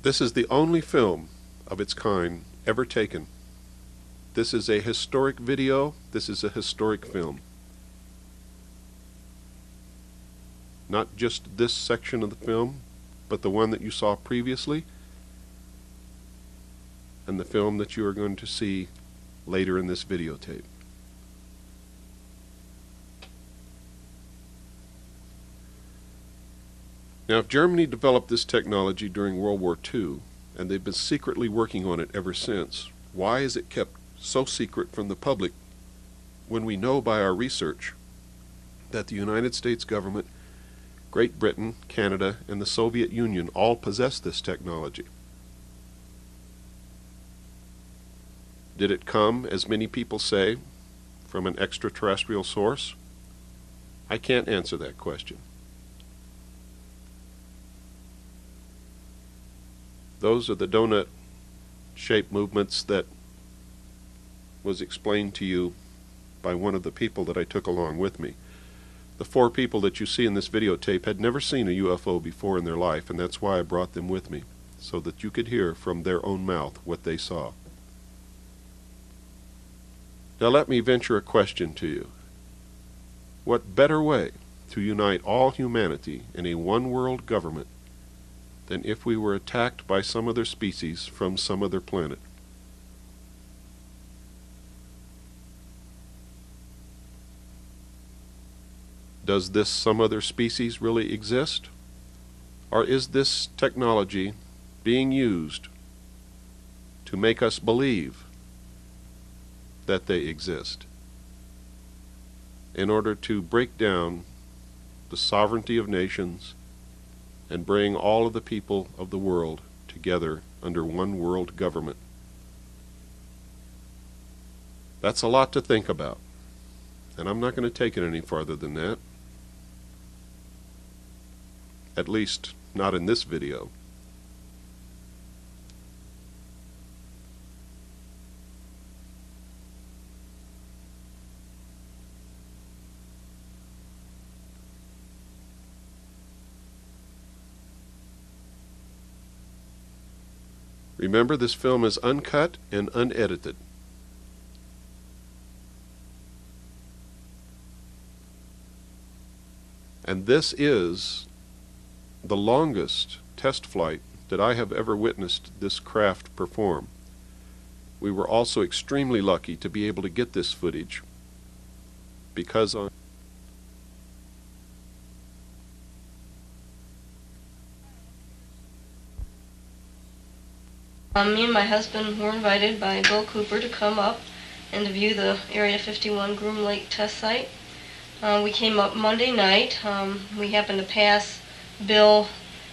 [SPEAKER 1] This is the only film of its kind ever taken. This is a historic video. This is a historic film. Not just this section of the film, but the one that you saw previously, and the film that you are going to see later in this videotape. Now, if Germany developed this technology during World War II, and they've been secretly working on it ever since, why is it kept so secret from the public when we know by our research that the United States government, Great Britain, Canada, and the Soviet Union all possess this technology? Did it come, as many people say, from an extraterrestrial source? I can't answer that question. Those are the donut-shaped movements that was explained to you by one of the people that I took along with me. The 4 people that you see in this videotape had never seen a UFO before in their life, and that's why I brought them with me, so that you could hear from their own mouth what they saw. Now let me venture a question to you. What better way to unite all humanity in a one-world government than if we were attacked by some other species from some other planet? Does this some other species really exist? Or is this technology being used to make us believe that they exist, in order to break down the sovereignty of nations and bring all of the people of the world together under one world government? That's a lot to think about, and I'm not going to take it any farther than that. At least, not in this video. Remember, this film is uncut and unedited. And this is the longest test flight that I have ever witnessed this craft perform. We were also extremely lucky to be able to get this footage because on
[SPEAKER 7] me and my husband were invited by Bill Cooper to come up and to view the Area 51 Groom Lake test site. We came up Monday night. We happened to pass Bill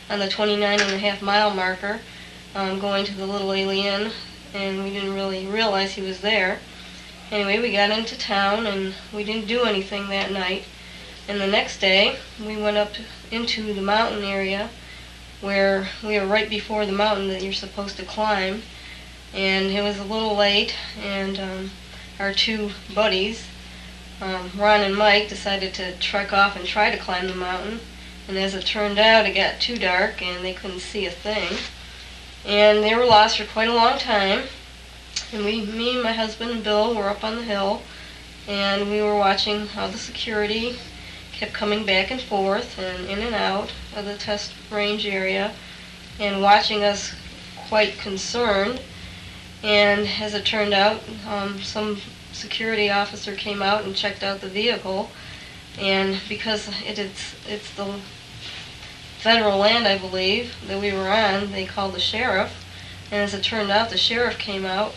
[SPEAKER 7] on the 29.5-mile marker going to the Little Alien, and we didn't really realize he was there. Anyway, we got into town and we didn't do anything that night. And the next day we went up into the mountain area where we were right before the mountain that you're supposed to climb, and it was a little late, and our two buddies, Ron and Mike, decided to trek off and try to climb the mountain, and as it turned out it got too dark and they couldn't see a thing, and they were lost for quite a long time. And me and my husband and Bill were up on the hill, and we were watching how the security kept coming back and forth and in and out of the test range area and watching us quite concerned. And as it turned out, some security officer came out and checked out the vehicle, and because it's the federal land, I believe, that we were on, they called the sheriff, and as it turned out, the sheriff came out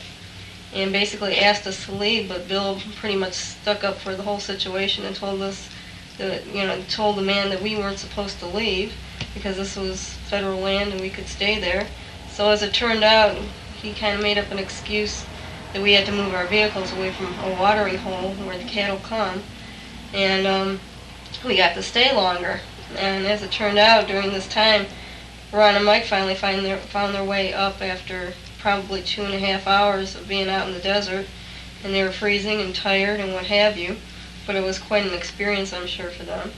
[SPEAKER 7] and basically asked us to leave, but Bill pretty much stuck up for the whole situation and told us that, told the man that we weren't supposed to leave because this was federal land and we could stay there. So as it turned out, he kind of made up an excuse that we had to move our vehicles away from a watering hole where the cattle come, and we got to stay longer. And as it turned out, during this time, Ron and Mike finally found their way up after probably 2.5 hours of being out in the desert, and they were freezing and tired and what have you, but it was quite an experience, I'm sure, for them.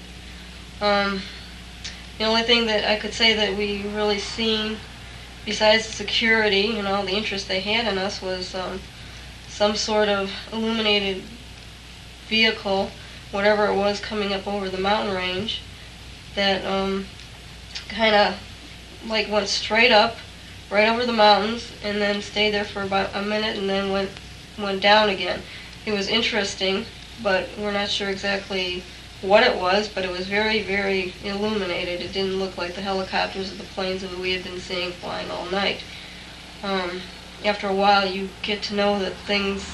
[SPEAKER 7] The only thing that I could say that we really seen, besides the security and all the interest they had in us, was some sort of illuminated vehicle, whatever it was, coming up over the mountain range that kind of like went straight up right over the mountains and then stayed there for about a minute and then went down again. It was interesting, but we're not sure exactly what it was, but it was very, very illuminated. It didn't look like the helicopters or the planes that we had been seeing flying all night. After a while, you get to know that things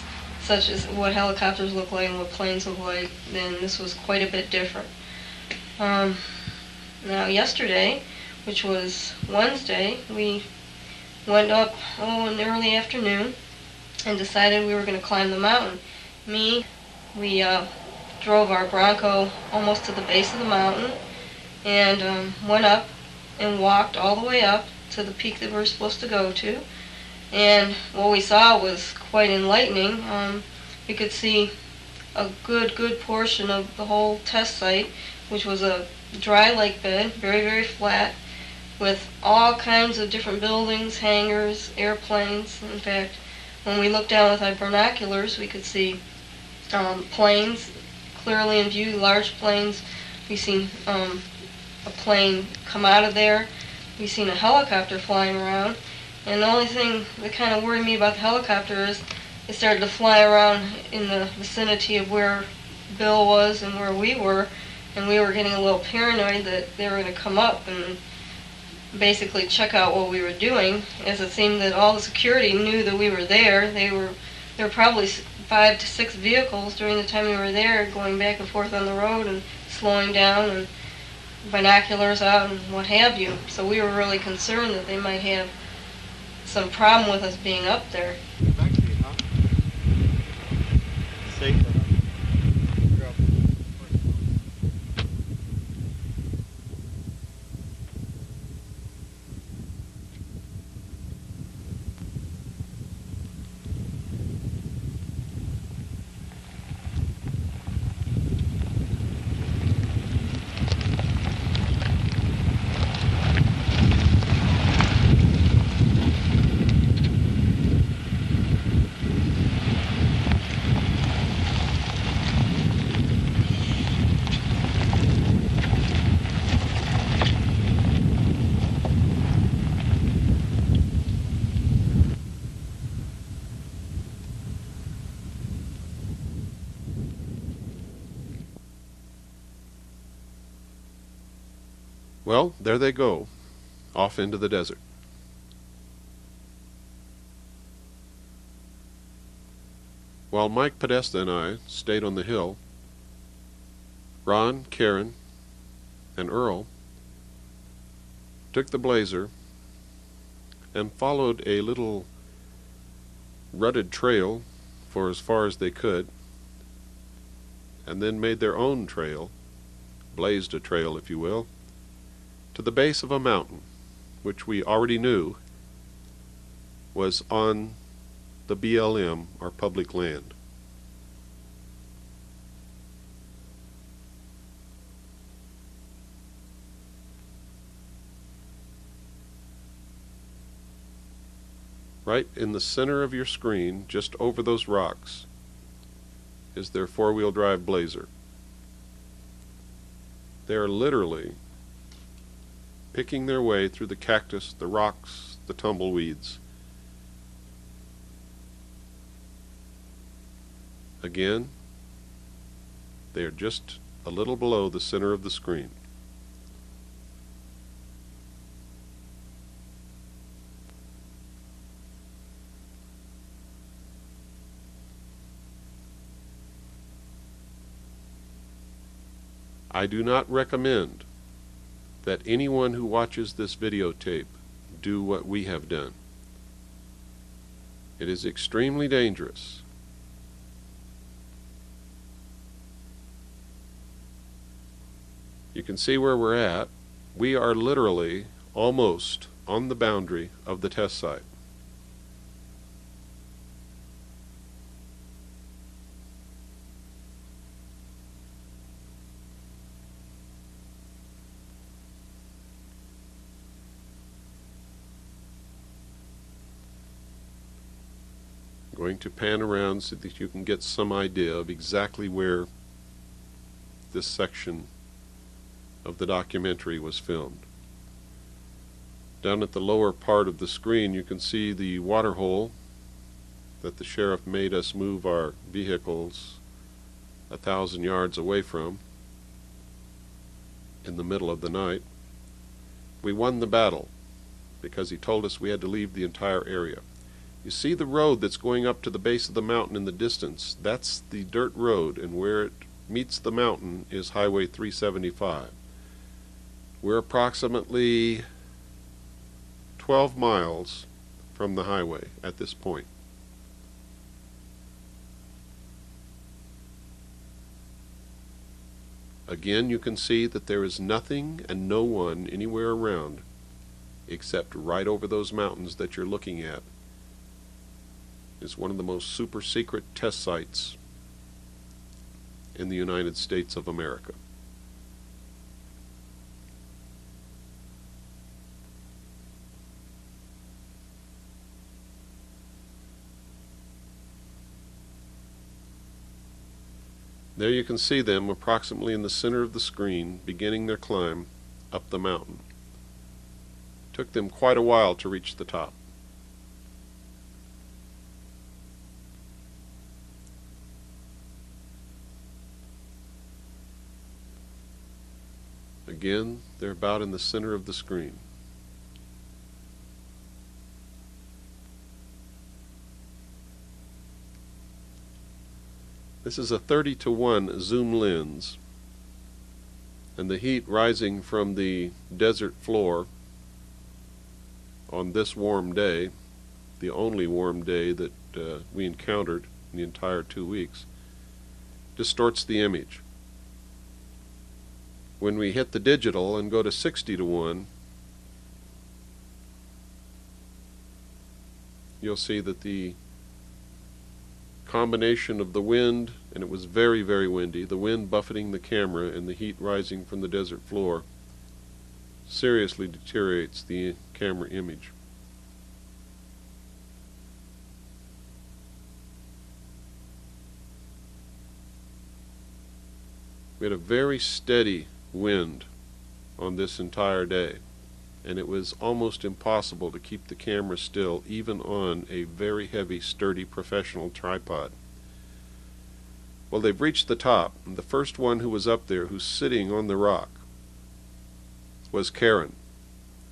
[SPEAKER 7] such as what helicopters look like and what planes look like, then this was quite a bit different. Now yesterday, which was Wednesday, we went up in the early afternoon and decided we were going to climb the mountain. We drove our Bronco almost to the base of the mountain and went up and walked all the way up to the peak that we were supposed to go to. And what we saw was quite enlightening. We could see a good portion of the whole test site, which was a dry lake bed, very, very flat, with all kinds of different buildings, hangars, airplanes. In fact, when we looked down with our binoculars, we could see planes clearly in view, large planes. We seen a plane come out of there. We seen a helicopter flying around. And the only thing that kind of worried me about the helicopter is it started to fly around in the vicinity of where Bill was and where we were, and we were getting a little paranoid that they were going to come up and basically check out what we were doing, as it seemed that all the security knew that we were there. There were probably 5 to 6 vehicles during the time we were there going back and forth on the road and slowing down and binoculars out and what have you. So we were really concerned that they might have some problem with us being up there.
[SPEAKER 1] Well, there they go, off into the desert. While Mike Podesta and I stayed on the hill, Ron, Karen, and Earl took the Blazer and followed a little rutted trail for as far as they could, and then made their own trail, blazed a trail if you will, to the base of a mountain, which we already knew was on the BLM, or public land. Right in the center of your screen, just over those rocks, is their four-wheel drive Blazer. They are literally picking their way through the cactus, the rocks, the tumbleweeds. Again, they are just a little below the center of the screen. I do not recommend that anyone who watches this videotape do what we have done. It is extremely dangerous. You can see where we're at. We are literally almost on the boundary of the test site. I'm going to pan around so that you can get some idea of exactly where this section of the documentary was filmed. Down at the lower part of the screen you can see the water hole that the sheriff made us move our vehicles 1,000 yards away from in the middle of the night. We won the battle because he told us we had to leave the entire area. You see the road that's going up to the base of the mountain in the distance? That's the dirt road, and where it meets the mountain is Highway 375. We're approximately 12 miles from the highway at this point. Again, you can see that there is nothing and no one anywhere around except right over those mountains that you're looking at. It's one of the most super secret test sites in the United States of America. There you can see them approximately in the center of the screen, beginning their climb up the mountain. It took them quite a while to reach the top. Again, they're about in the center of the screen. This is a 30-to-1 zoom lens, and the heat rising from the desert floor on this warm day, the only warm day that we encountered in the entire 2 weeks, distorts the image. When we hit the digital and go to 60-to-1, you'll see that the combination of the wind, and it was very, very windy, the wind buffeting the camera and the heat rising from the desert floor seriously deteriorates the camera image. We had a very steady wind on this entire day, and it was almost impossible to keep the camera still even on a very heavy, sturdy professional tripod. Well, they've reached the top, and the first one who was up there, who's sitting on the rock, was Karen,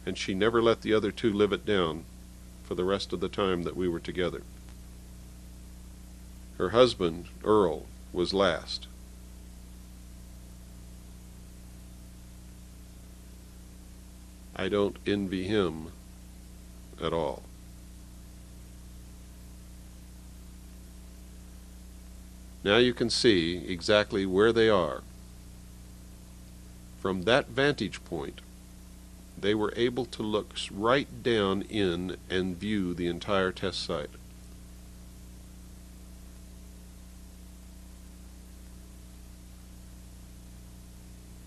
[SPEAKER 1] and she never let the other two live it down for the rest of the time that we were together. Her husband, Earl, was last. I don't envy him at all. Now you can see exactly where they are. From that vantage point, they were able to look right down in and view the entire test site.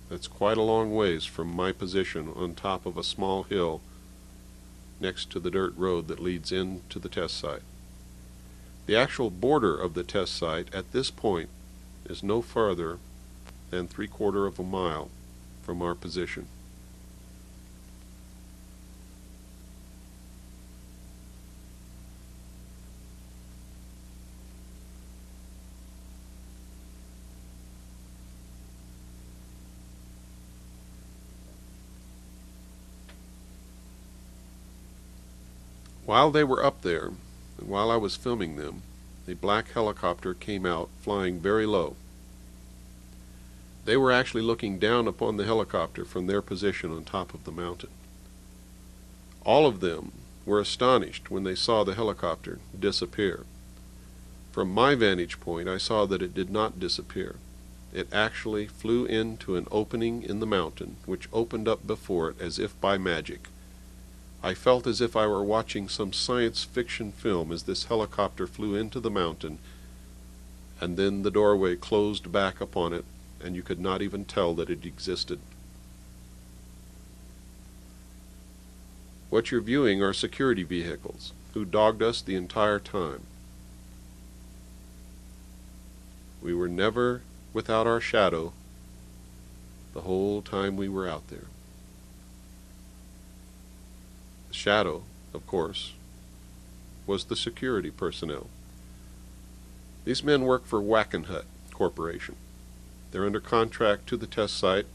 [SPEAKER 1] That's quite a long ways from my position on top of a small hill next to the dirt road that leads into the test site. The actual border of the test site at this point is no farther than 3/4 of a mile from our position. While they were up there, and while I was filming them, a black helicopter came out flying very low. They were actually looking down upon the helicopter from their position on top of the mountain. All of them were astonished when they saw the helicopter disappear. From my vantage point, I saw that it did not disappear. It actually flew into an opening in the mountain, which opened up before it as if by magic. I felt as if I were watching some science fiction film as this helicopter flew into the mountain, and then the doorway closed back upon it, and you could not even tell that it existed. What you're viewing are security vehicles who dogged us the entire time. We were never without our shadow the whole time we were out there. The shadow, of course, was the security personnel. These men work for Wackenhut Corporation. They're under contract to the test site.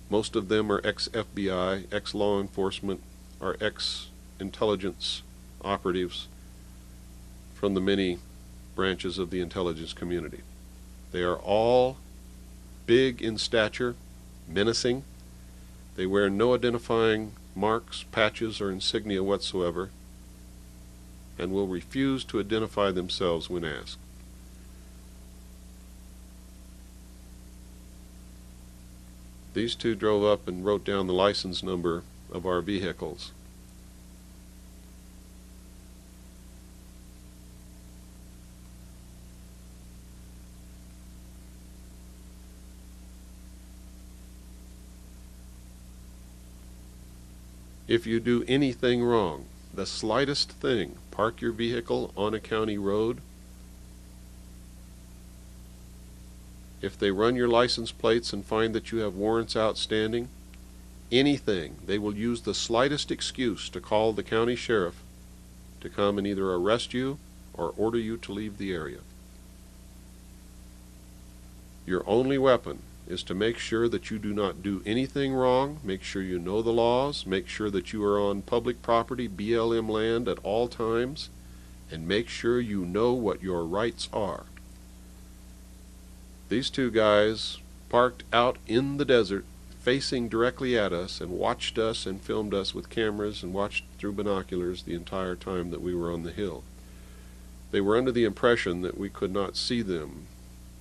[SPEAKER 1] Most of them are ex-FBI, ex-law enforcement, or ex-intelligence operatives from the many branches of the intelligence community. They are all big in stature, menacing. They wear no identifying marks, patches, or insignia whatsoever, and will refuse to identify themselves when asked. These two drove up and wrote down the license number of our vehicles. If you do anything wrong, the slightest thing, park your vehicle on a county road, if they run your license plates and find that you have warrants outstanding, anything, they will use the slightest excuse to call the county sheriff to come and either arrest you or order you to leave the area. Your only weapon is to make sure that you do not do anything wrong, make sure you know the laws, make sure that you are on public property, BLM land at all times, and make sure you know what your rights are. These two guys parked out in the desert, facing directly at us, and watched us and filmed us with cameras and watched through binoculars the entire time that we were on the hill. They were under the impression that we could not see them,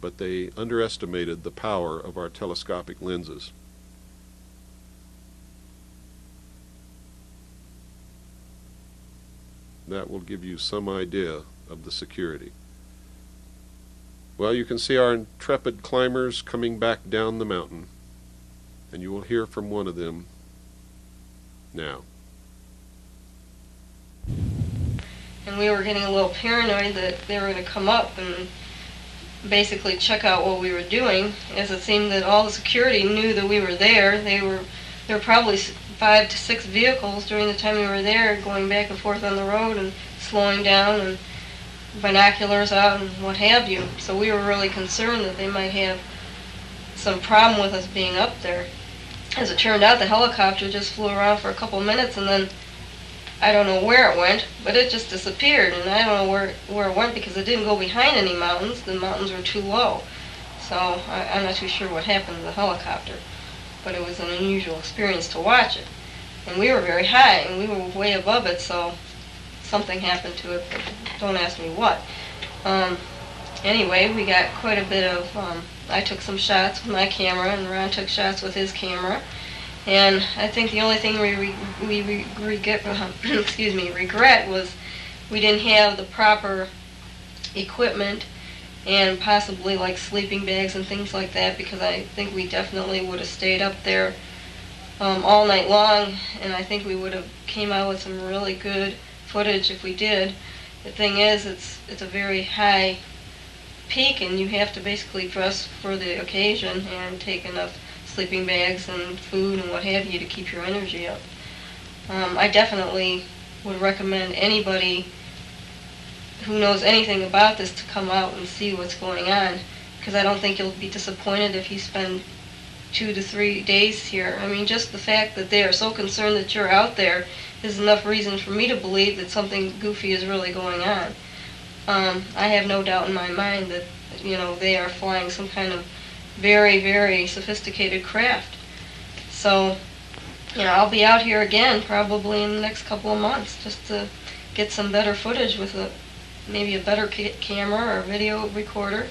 [SPEAKER 1] but they underestimated the power of our telescopic lenses. That will give you some idea of the security. Well, you can see our intrepid climbers coming back down the mountain, and you will hear from one of them now.
[SPEAKER 7] And we were getting a little paranoid that they were going to come up and basically check out what we were doing, as it seemed that all the security knew that we were there. There were probably 5 to 6 vehicles during the time we were there, going back and forth on the road and slowing down, and binoculars out and what have you. So we were really concerned that they might have some problem with us being up there. as it turned out, the helicopter just flew around for a couple minutes, and then I don't know where it went, but it just disappeared, and I don't know where it went because it didn't go behind any mountains. The mountains were too low. So I'm not too sure what happened to the helicopter, but it was an unusual experience to watch it. And we were very high, and we were way above it, so something happened to it, but don't ask me what. Anyway, we got quite a bit of, I took some shots with my camera, and Ron took shots with his camera. And I think the only thing we regret was we didn't have the proper equipment and possibly like sleeping bags and things like that, because I think we definitely would have stayed up there all night long, and I think we would have came out with some really good footage if we did. The thing is, it's a very high peak, and you have to basically dress for the occasion and take enough sleeping bags and food and what have you to keep your energy up. I definitely would recommend anybody who knows anything about this to come out and see what's going on, because I don't think you'll be disappointed if you spend 2 to 3 days here. I mean, just the fact that they are so concerned that you're out there is enough reason for me to believe that something goofy is really going on. I have no doubt in my mind that, they are flying some kind of very, very sophisticated craft. So, I'll be out here again probably in the next couple of months just to get some better footage with maybe a better camera or video recorder,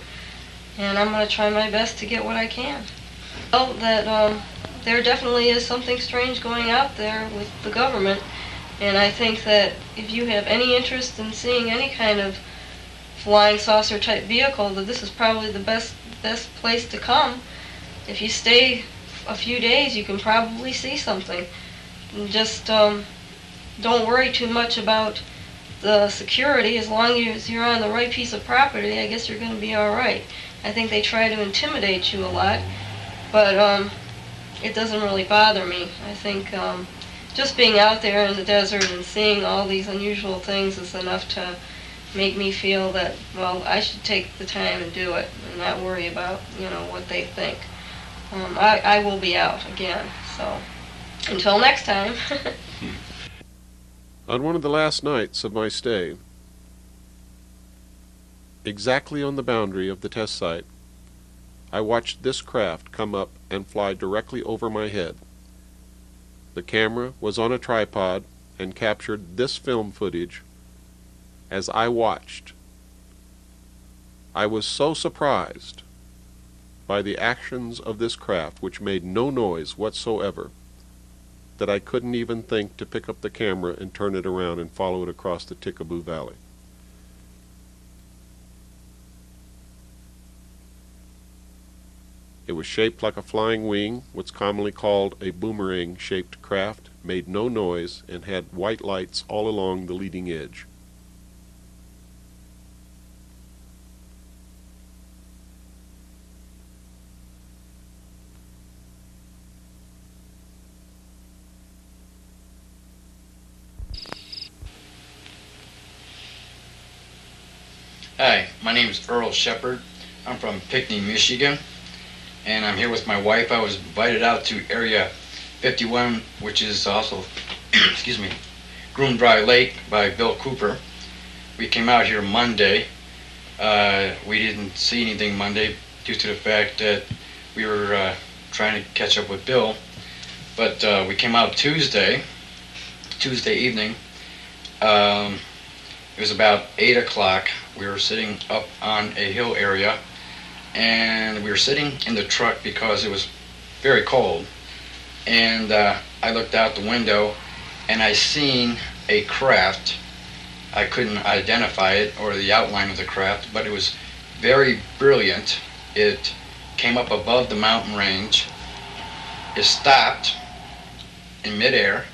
[SPEAKER 7] and I'm going to try my best to get what I can. Well, that there definitely is something strange going out there with the government, and I think that if you have any interest in seeing any kind of flying saucer type vehicle, that this is probably the best place to come. If you stay a few days, you can probably see something. And just don't worry too much about the security. As long as you're on the right piece of property, I guess you're going to be all right. I think they try to intimidate you a lot, but it doesn't really bother me. I think just being out there in the desert and seeing all these unusual things is enough to make me feel that, well, I should take the time and do it and not worry about, what they think. I will be out again, so until next time.
[SPEAKER 1] On one of the last nights of my stay, exactly on the boundary of the test site, I watched this craft come up and fly directly over my head. The camera was on a tripod and captured this film footage as I watched. I was so surprised by the actions of this craft, which made no noise whatsoever, that I couldn't even think to pick up the camera and turn it around and follow it across the Tickaboo Valley. It was shaped like a flying wing, what's commonly called a boomerang-shaped craft, made no noise, and had white lights all along the leading edge.
[SPEAKER 8] Hi, my name is Earl Shepard. I'm from Pinckney, Michigan, and I'm here with my wife. I was invited out to Area 51, which is also, excuse me, Groom Dry Lake by Bill Cooper. We came out here Monday. We didn't see anything Monday due to the fact that we were trying to catch up with Bill, but we came out Tuesday evening. It was about 8 o'clock. We were sitting up on a hill area, and we were sitting in the truck because it was very cold. And I looked out the window, and I seen a craft. I couldn't identify it or the outline of the craft, but it was very brilliant. It came up above the mountain range. It stopped in midair.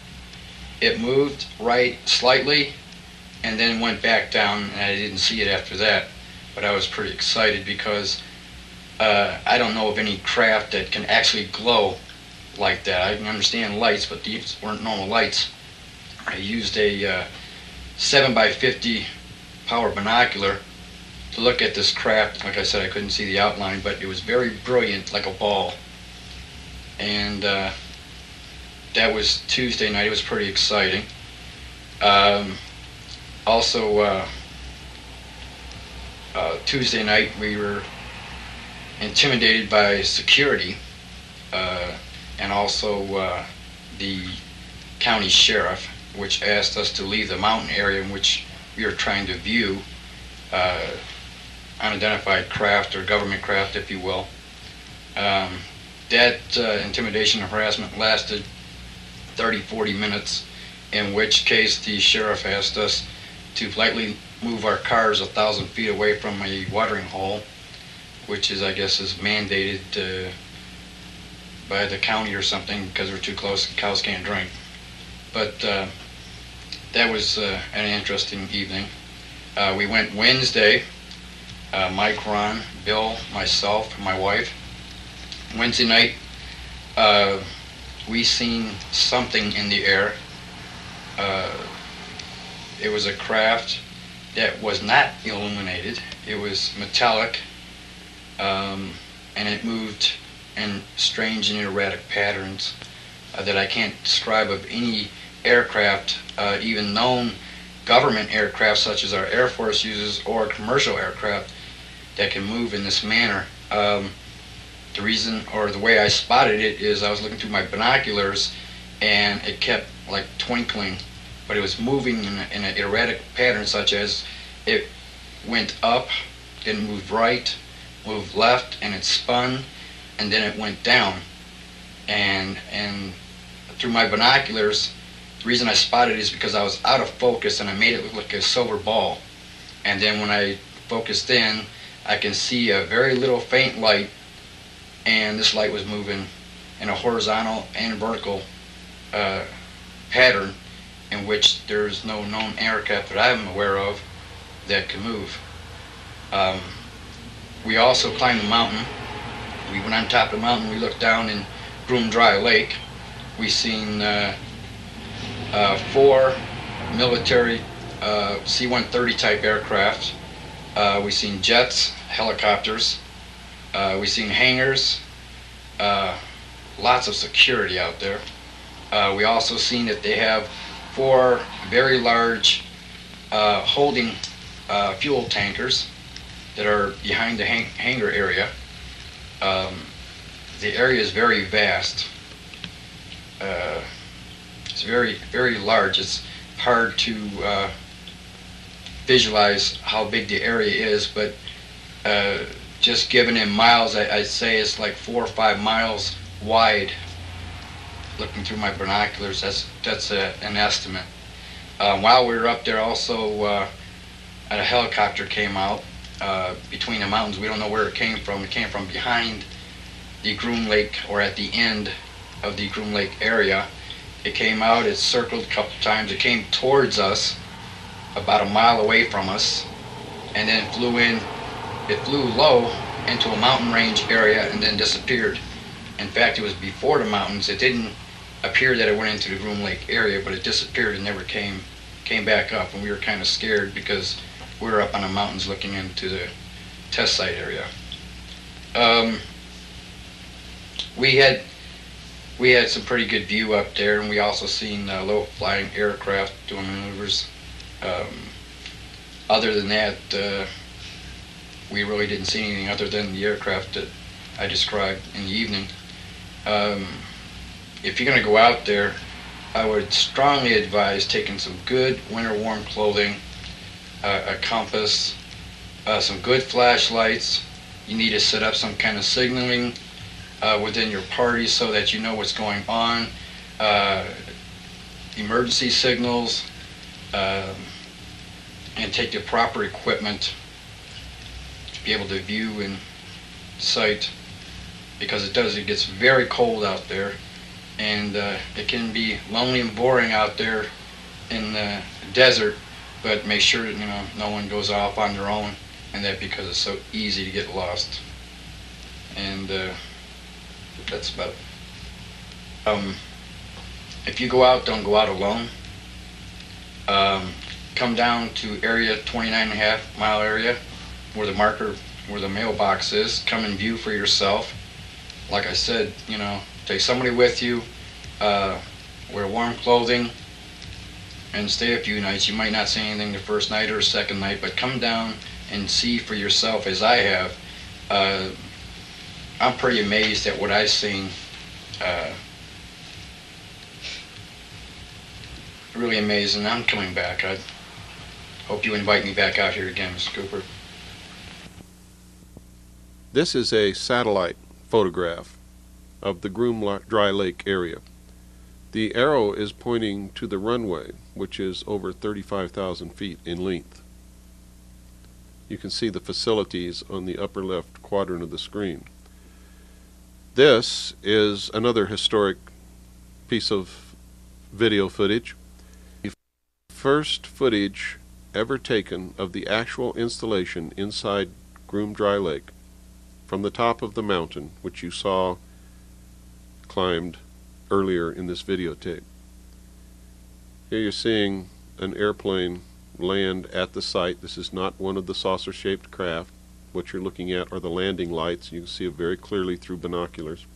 [SPEAKER 8] It moved right slightly and then went back down, and I didn't see it after that. But I was pretty excited because I don't know of any craft that can actually glow like that. I can understand lights, but these weren't normal lights. I used a 7x50 power binocular to look at this craft. Like I said, I couldn't see the outline, but it was very brilliant, like a ball. And that was Tuesday night. It was pretty exciting. Also, Tuesday night we were intimidated by security and also the county sheriff, which asked us to leave the mountain area in which we were trying to view unidentified craft or government craft, if you will. That intimidation and harassment lasted 30-40 minutes, in which case the sheriff asked us to politely move our cars 1,000 feet away from a watering hole, which is, I guess, is mandated by the county or something because we're too close, cows can't drink. But that was an interesting evening. We went Wednesday, Mike, Ron, Bill, myself, my wife. Wednesday night, we seen something in the air. It was a craft that was not illuminated. It was metallic, and it moved in strange and erratic patterns that I can't describe of any aircraft, even known government aircraft such as our Air Force uses, or commercial aircraft that can move in this manner. The reason, or the way I spotted it, is I was looking through my binoculars and it kept like twinkling, but it was moving in an erratic pattern, such as it went up, then moved right, moved left, and it spun, and then it went down. And through my binoculars, the reason I spotted it is because I was out of focus and I made it look like a silver ball. And then when I focused in, I can see a very little faint light, and this light was moving in a horizontal and vertical pattern in which there's no known aircraft that I'm aware of that can move. We also climbed the mountain. We went on top of the mountain. We looked down in Groom Dry Lake. We seen 4 military C-130 type aircraft. We seen jets, helicopters. We seen hangars. Lots of security out there. We also seen that they have 4 very large holding fuel tankers that are behind the hangar area. The area is very vast. It's very, very large. It's hard to visualize how big the area is, but just given in miles, I'd say it's like 4 or 5 miles wide. Looking through my binoculars, that's an estimate. While we were up there, also a helicopter came out between the mountains. We don't know where it came from. It came from behind the Groom Lake, or at the end of the Groom Lake area. It came out, it circled a couple times, it came towards us about a mile away from us, and then flew in. It flew low into a mountain range area and then disappeared. In fact, it was before the mountains. It didn't appear that it went into the Groom Lake area, but it disappeared and never came back up, and we were kind of scared because we were up on the mountains looking into the test site area. We had some pretty good view up there, and we also seen low-flying aircraft doing maneuvers. Other than that, we really didn't see anything other than the aircraft that I described in the evening. If you're going to go out there, I would strongly advise taking some good winter warm clothing, a compass, some good flashlights. You need to set up some kind of signaling within your party so that you know what's going on, emergency signals, and take the proper equipment to be able to view in sight, because it gets very cold out there, and it can be lonely and boring out there in the desert, but make sure that no one goes off on their own, and that because it's so easy to get lost. And that's about it. If you go out, don't go out alone. Come down to area 29.5 mile area where the marker, where the mailbox is. Come and view for yourself. Like I said, take somebody with you. wear warm clothing, and stay a few nights. You might not see anything the first night or second night, but come down and see for yourself, as I have. I'm pretty amazed at what I've seen. Really amazing. I'm coming back. I hope you invite me back out here again, Mr. Cooper.
[SPEAKER 1] This is a satellite photograph of the Groom Dry Lake area. The arrow is pointing to the runway, which is over 35,000 feet in length. You can see the facilities on the upper left quadrant of the screen. This is another historic piece of video footage. The first footage ever taken of the actual installation inside Groom Dry Lake from the top of the mountain, which you saw climbed earlier in this videotape. Here you're seeing an airplane land at the site. This is not one of the saucer-shaped craft. What you're looking at are the landing lights. You can see it very clearly through binoculars.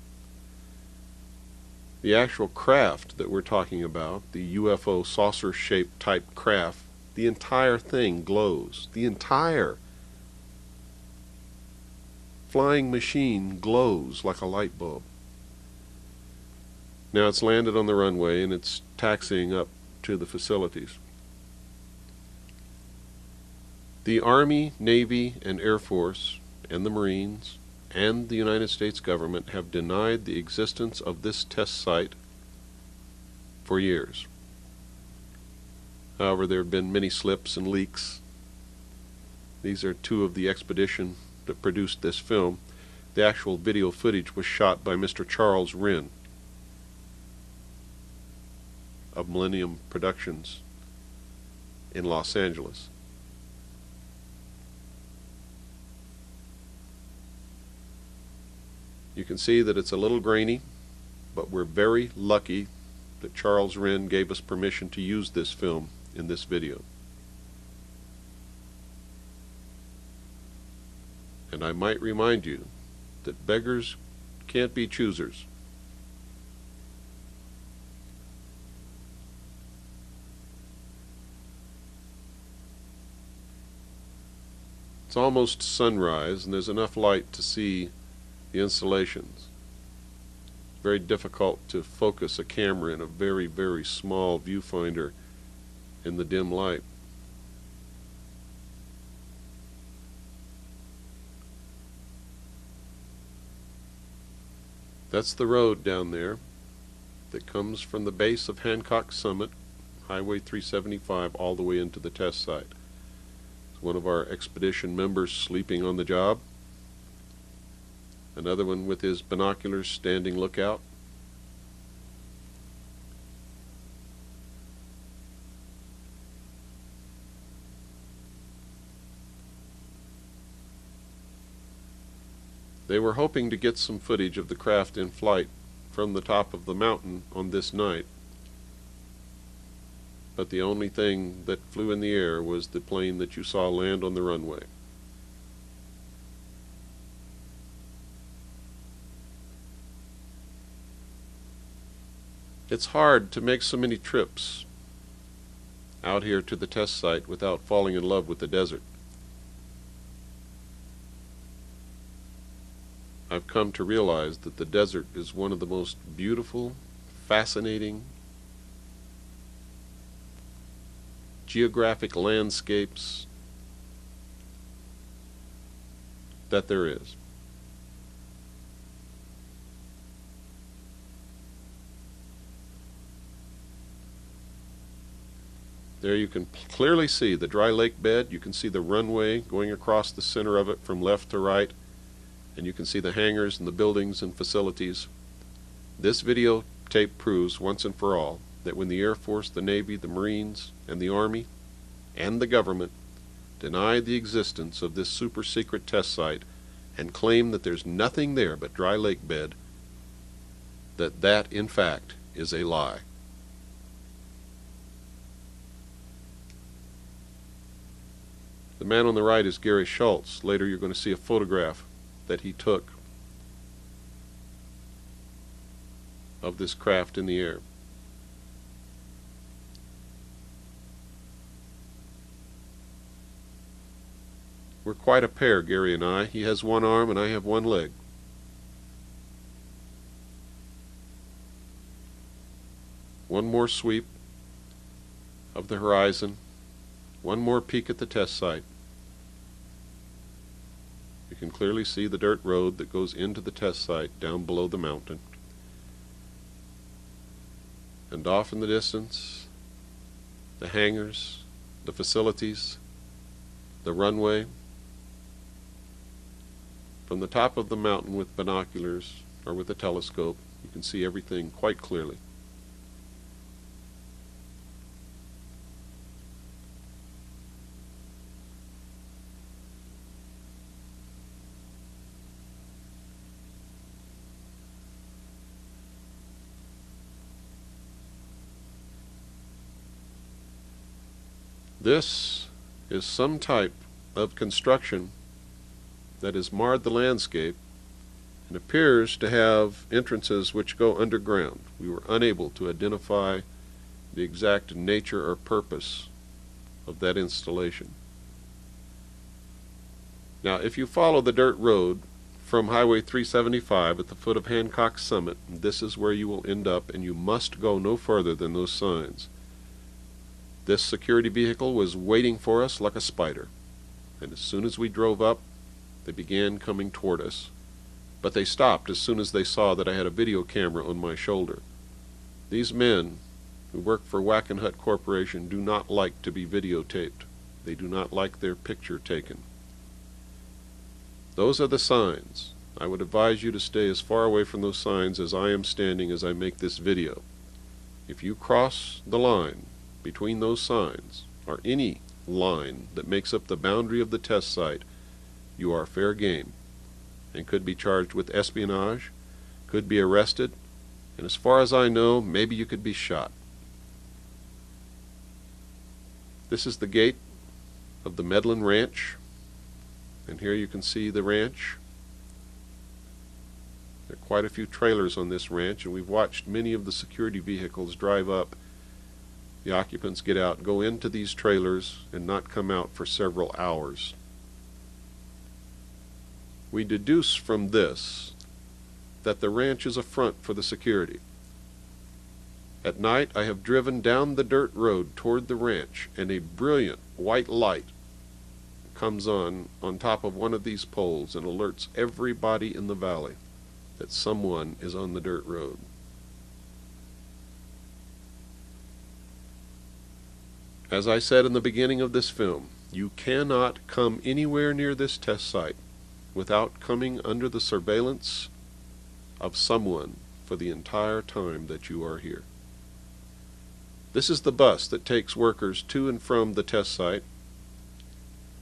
[SPEAKER 1] The actual craft that we're talking about, the UFO saucer-shaped type craft, the entire thing glows. The entire flying machine glows like a light bulb. Now it's landed on the runway and it's taxiing up to the facilities. The Army, Navy, and Air Force, and the Marines, and the United States government have denied the existence of this test site for years. However, there have been many slips and leaks. These are two of the expedition that produced this film. The actual video footage was shot by Mr. Charles Wren of Millennium Productions in Los Angeles. You can see that it's a little grainy, but we're very lucky that Charles Wren gave us permission to use this film in this video. And I might remind you that beggars can't be choosers. It's almost sunrise and there's enough light to see the installations. It's very difficult to focus a camera in a very, very small viewfinder in the dim light. That's the road down there that comes from the base of Hancock Summit, Highway 375, all the way into the test site. It's one of our expedition members sleeping on the job. Another one with his binoculars standing lookout. They were hoping to get some footage of the craft in flight from the top of the mountain on this night, but the only thing that flew in the air was the plane that you saw land on the runway. It's hard to make so many trips out here to the test site without falling in love with the desert. I've come to realize that the desert is one of the most beautiful, fascinating, geographic landscapes that there is. There you can clearly see the dry lake bed. You can see the runway going across the center of it from left to right. And you can see the hangars and the buildings and facilities. This videotape proves once and for all that when the Air Force, the Navy, the Marines, and the Army, and the government deny the existence of this super secret test site and claim that there's nothing there but dry lake bed, that in fact is a lie. The man on the right is Gary Schultz. Later you're going to see a photograph that he took of this craft in the air. We're quite a pair, Gary and I. He has one arm and I have one leg. One more sweep of the horizon. One more peek at the test site. You can clearly see the dirt road that goes into the test site down below the mountain. And off in the distance, the hangars, the facilities, the runway. From the top of the mountain with binoculars or with a telescope, you can see everything quite clearly. This is some type of construction that has marred the landscape and appears to have entrances which go underground. We were unable to identify the exact nature or purpose of that installation. Now, if you follow the dirt road from Highway 375 at the foot of Hancock Summit, this is where you will end up, and you must go no further than those signs. This security vehicle was waiting for us like a spider, and as soon as we drove up, they began coming toward us. But they stopped as soon as they saw that I had a video camera on my shoulder. These men who work for Wackenhut Corporation do not like to be videotaped. They do not like their picture taken. Those are the signs. I would advise you to stay as far away from those signs as I am standing as I make this video. If you cross the line between those signs, or any line that makes up the boundary of the test site, you are fair game and could be charged with espionage, could be arrested, and as far as I know, maybe you could be shot. This is the gate of the Medlin Ranch, and here you can see the ranch. There are quite a few trailers on this ranch, and we've watched many of the security vehicles drive up. The occupants get out, go into these trailers, and not come out for several hours. We deduce from this that the ranch is a front for the security. At night, I have driven down the dirt road toward the ranch, and a brilliant white light comes on top of one of these poles and alerts everybody in the valley that someone is on the dirt road. As I said in the beginning of this film, you cannot come anywhere near this test site without coming under the surveillance of someone for the entire time that you are here. This is the bus that takes workers to and from the test site,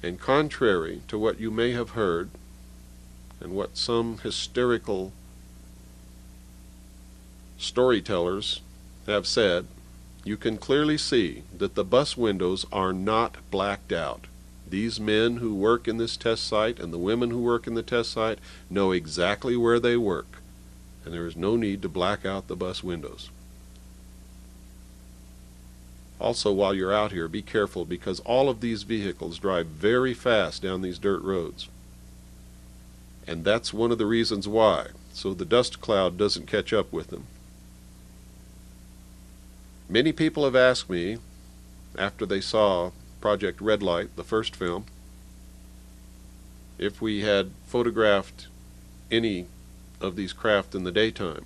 [SPEAKER 1] and contrary to what you may have heard and what some hysterical storytellers have said, you can clearly see that the bus windows are not blacked out. These men who work in this test site and the women who work in the test site know exactly where they work, and there is no need to black out the bus windows. Also, while you're out here, be careful, because all of these vehicles drive very fast down these dirt roads. And that's one of the reasons why, so the dust cloud doesn't catch up with them. Many people have asked me, after they saw Project Red Light, the first film, if we had photographed any of these craft in the daytime.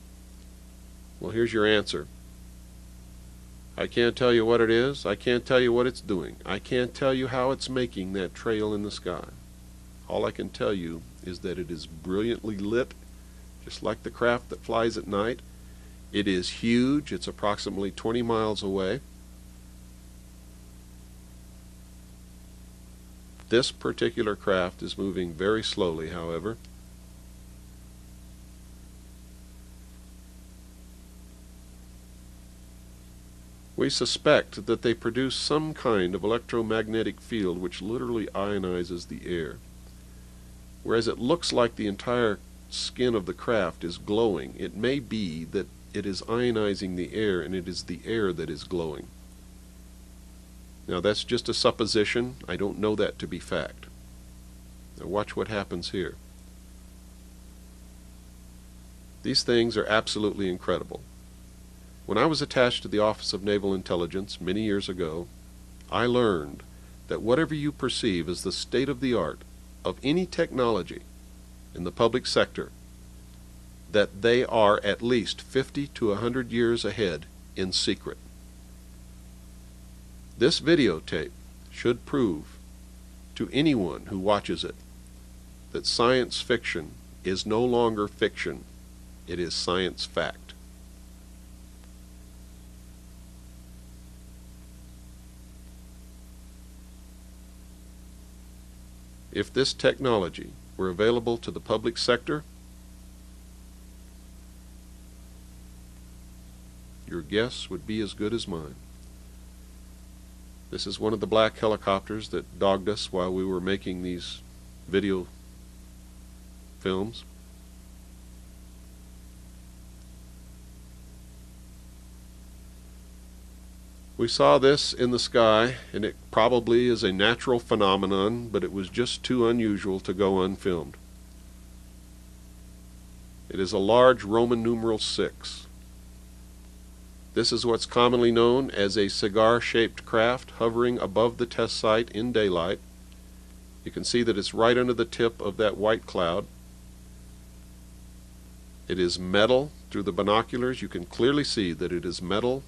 [SPEAKER 1] Well, here's your answer. I can't tell you what it is. I can't tell you what it's doing. I can't tell you how it's making that trail in the sky. All I can tell you is that it is brilliantly lit, just like the craft that flies at night. It is huge. It's approximately 20 miles away. This particular craft is moving very slowly, however. We suspect that they produce some kind of electromagnetic field which literally ionizes the air. Whereas it looks like the entire skin of the craft is glowing, it may be that it is ionizing the air, and it is the air that is glowing. Now, that's just a supposition. I don't know that to be fact. Now watch what happens here. These things are absolutely incredible. When I was attached to the Office of Naval Intelligence many years ago, I learned that whatever you perceive as the state of the art of any technology in the public sector, that they are at least 50 to 100 years ahead in secret. This videotape should prove to anyone who watches it that science fiction is no longer fiction, it is science fact. If this technology were available to the public sector, your guess would be as good as mine. This is one of the black helicopters that dogged us while we were making these video films. We saw this in the sky, and it probably is a natural phenomenon, but it was just too unusual to go unfilmed. It is a large Roman numeral 6. This is what's commonly known as a cigar-shaped craft hovering above the test site in daylight. You can see that it's right under the tip of that white cloud. It is metal. Through the binoculars you can clearly see that it is metal.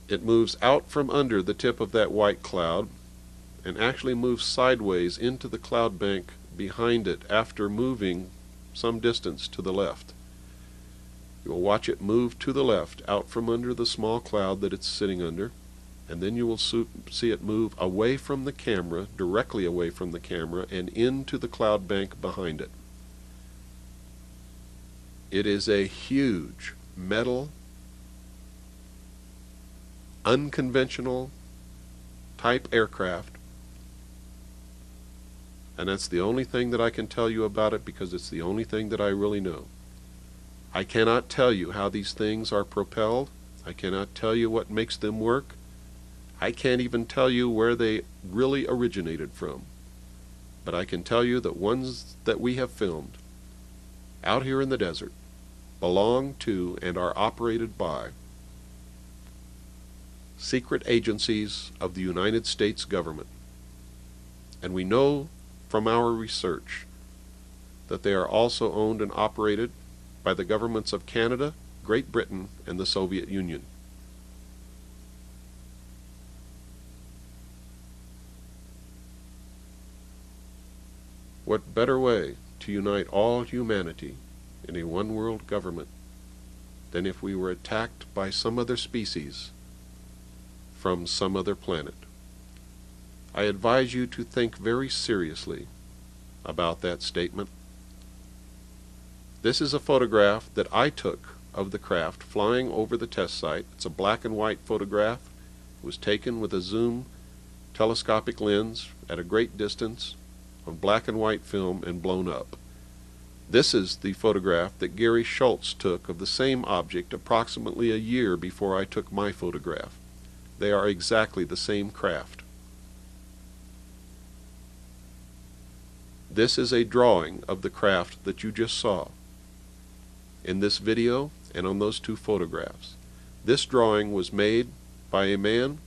[SPEAKER 1] It moves out from under the tip of that white cloud and actually moves sideways into the cloud bank behind it after moving some distance to the left. You will watch it move to the left out from under the small cloud that it's sitting under, and then you will see it move away from the camera, directly away from the camera, and into the cloud bank behind it. It is a huge metal, unconventional type aircraft, and that's the only thing that I can tell you about it because it's the only thing that I really know. I cannot tell you how these things are propelled. I cannot tell you what makes them work. I can't even tell you where they really originated from. But I can tell you that ones that we have filmed out here in the desert belong to and are operated by secret agencies of the United States government. And we know from our research that they are also owned and operated by the governments of Canada, Great Britain, and the Soviet Union. What better way to unite all humanity in a one-world government than if we were attacked by some other species from some other planet? I advise you to think very seriously about that statement. This is a photograph that I took of the craft flying over the test site. It's a black and white photograph. It was taken with a zoom telescopic lens at a great distance on black and white film and blown up. This is the photograph that Gary Schultz took of the same object approximately a year before I took my photograph. They are exactly the same craft. This is a drawing of the craft that you just saw in this video and on those two photographs. This drawing was made by a man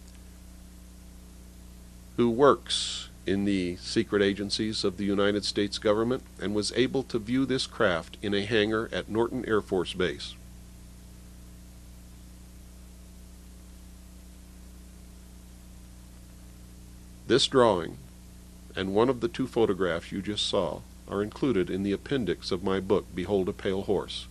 [SPEAKER 1] who works in the secret agencies of the United States government and was able to view this craft in a hangar at Norton Air Force Base. This drawing and one of the two photographs you just saw are included in the appendix of my book, Behold a Pale Horse.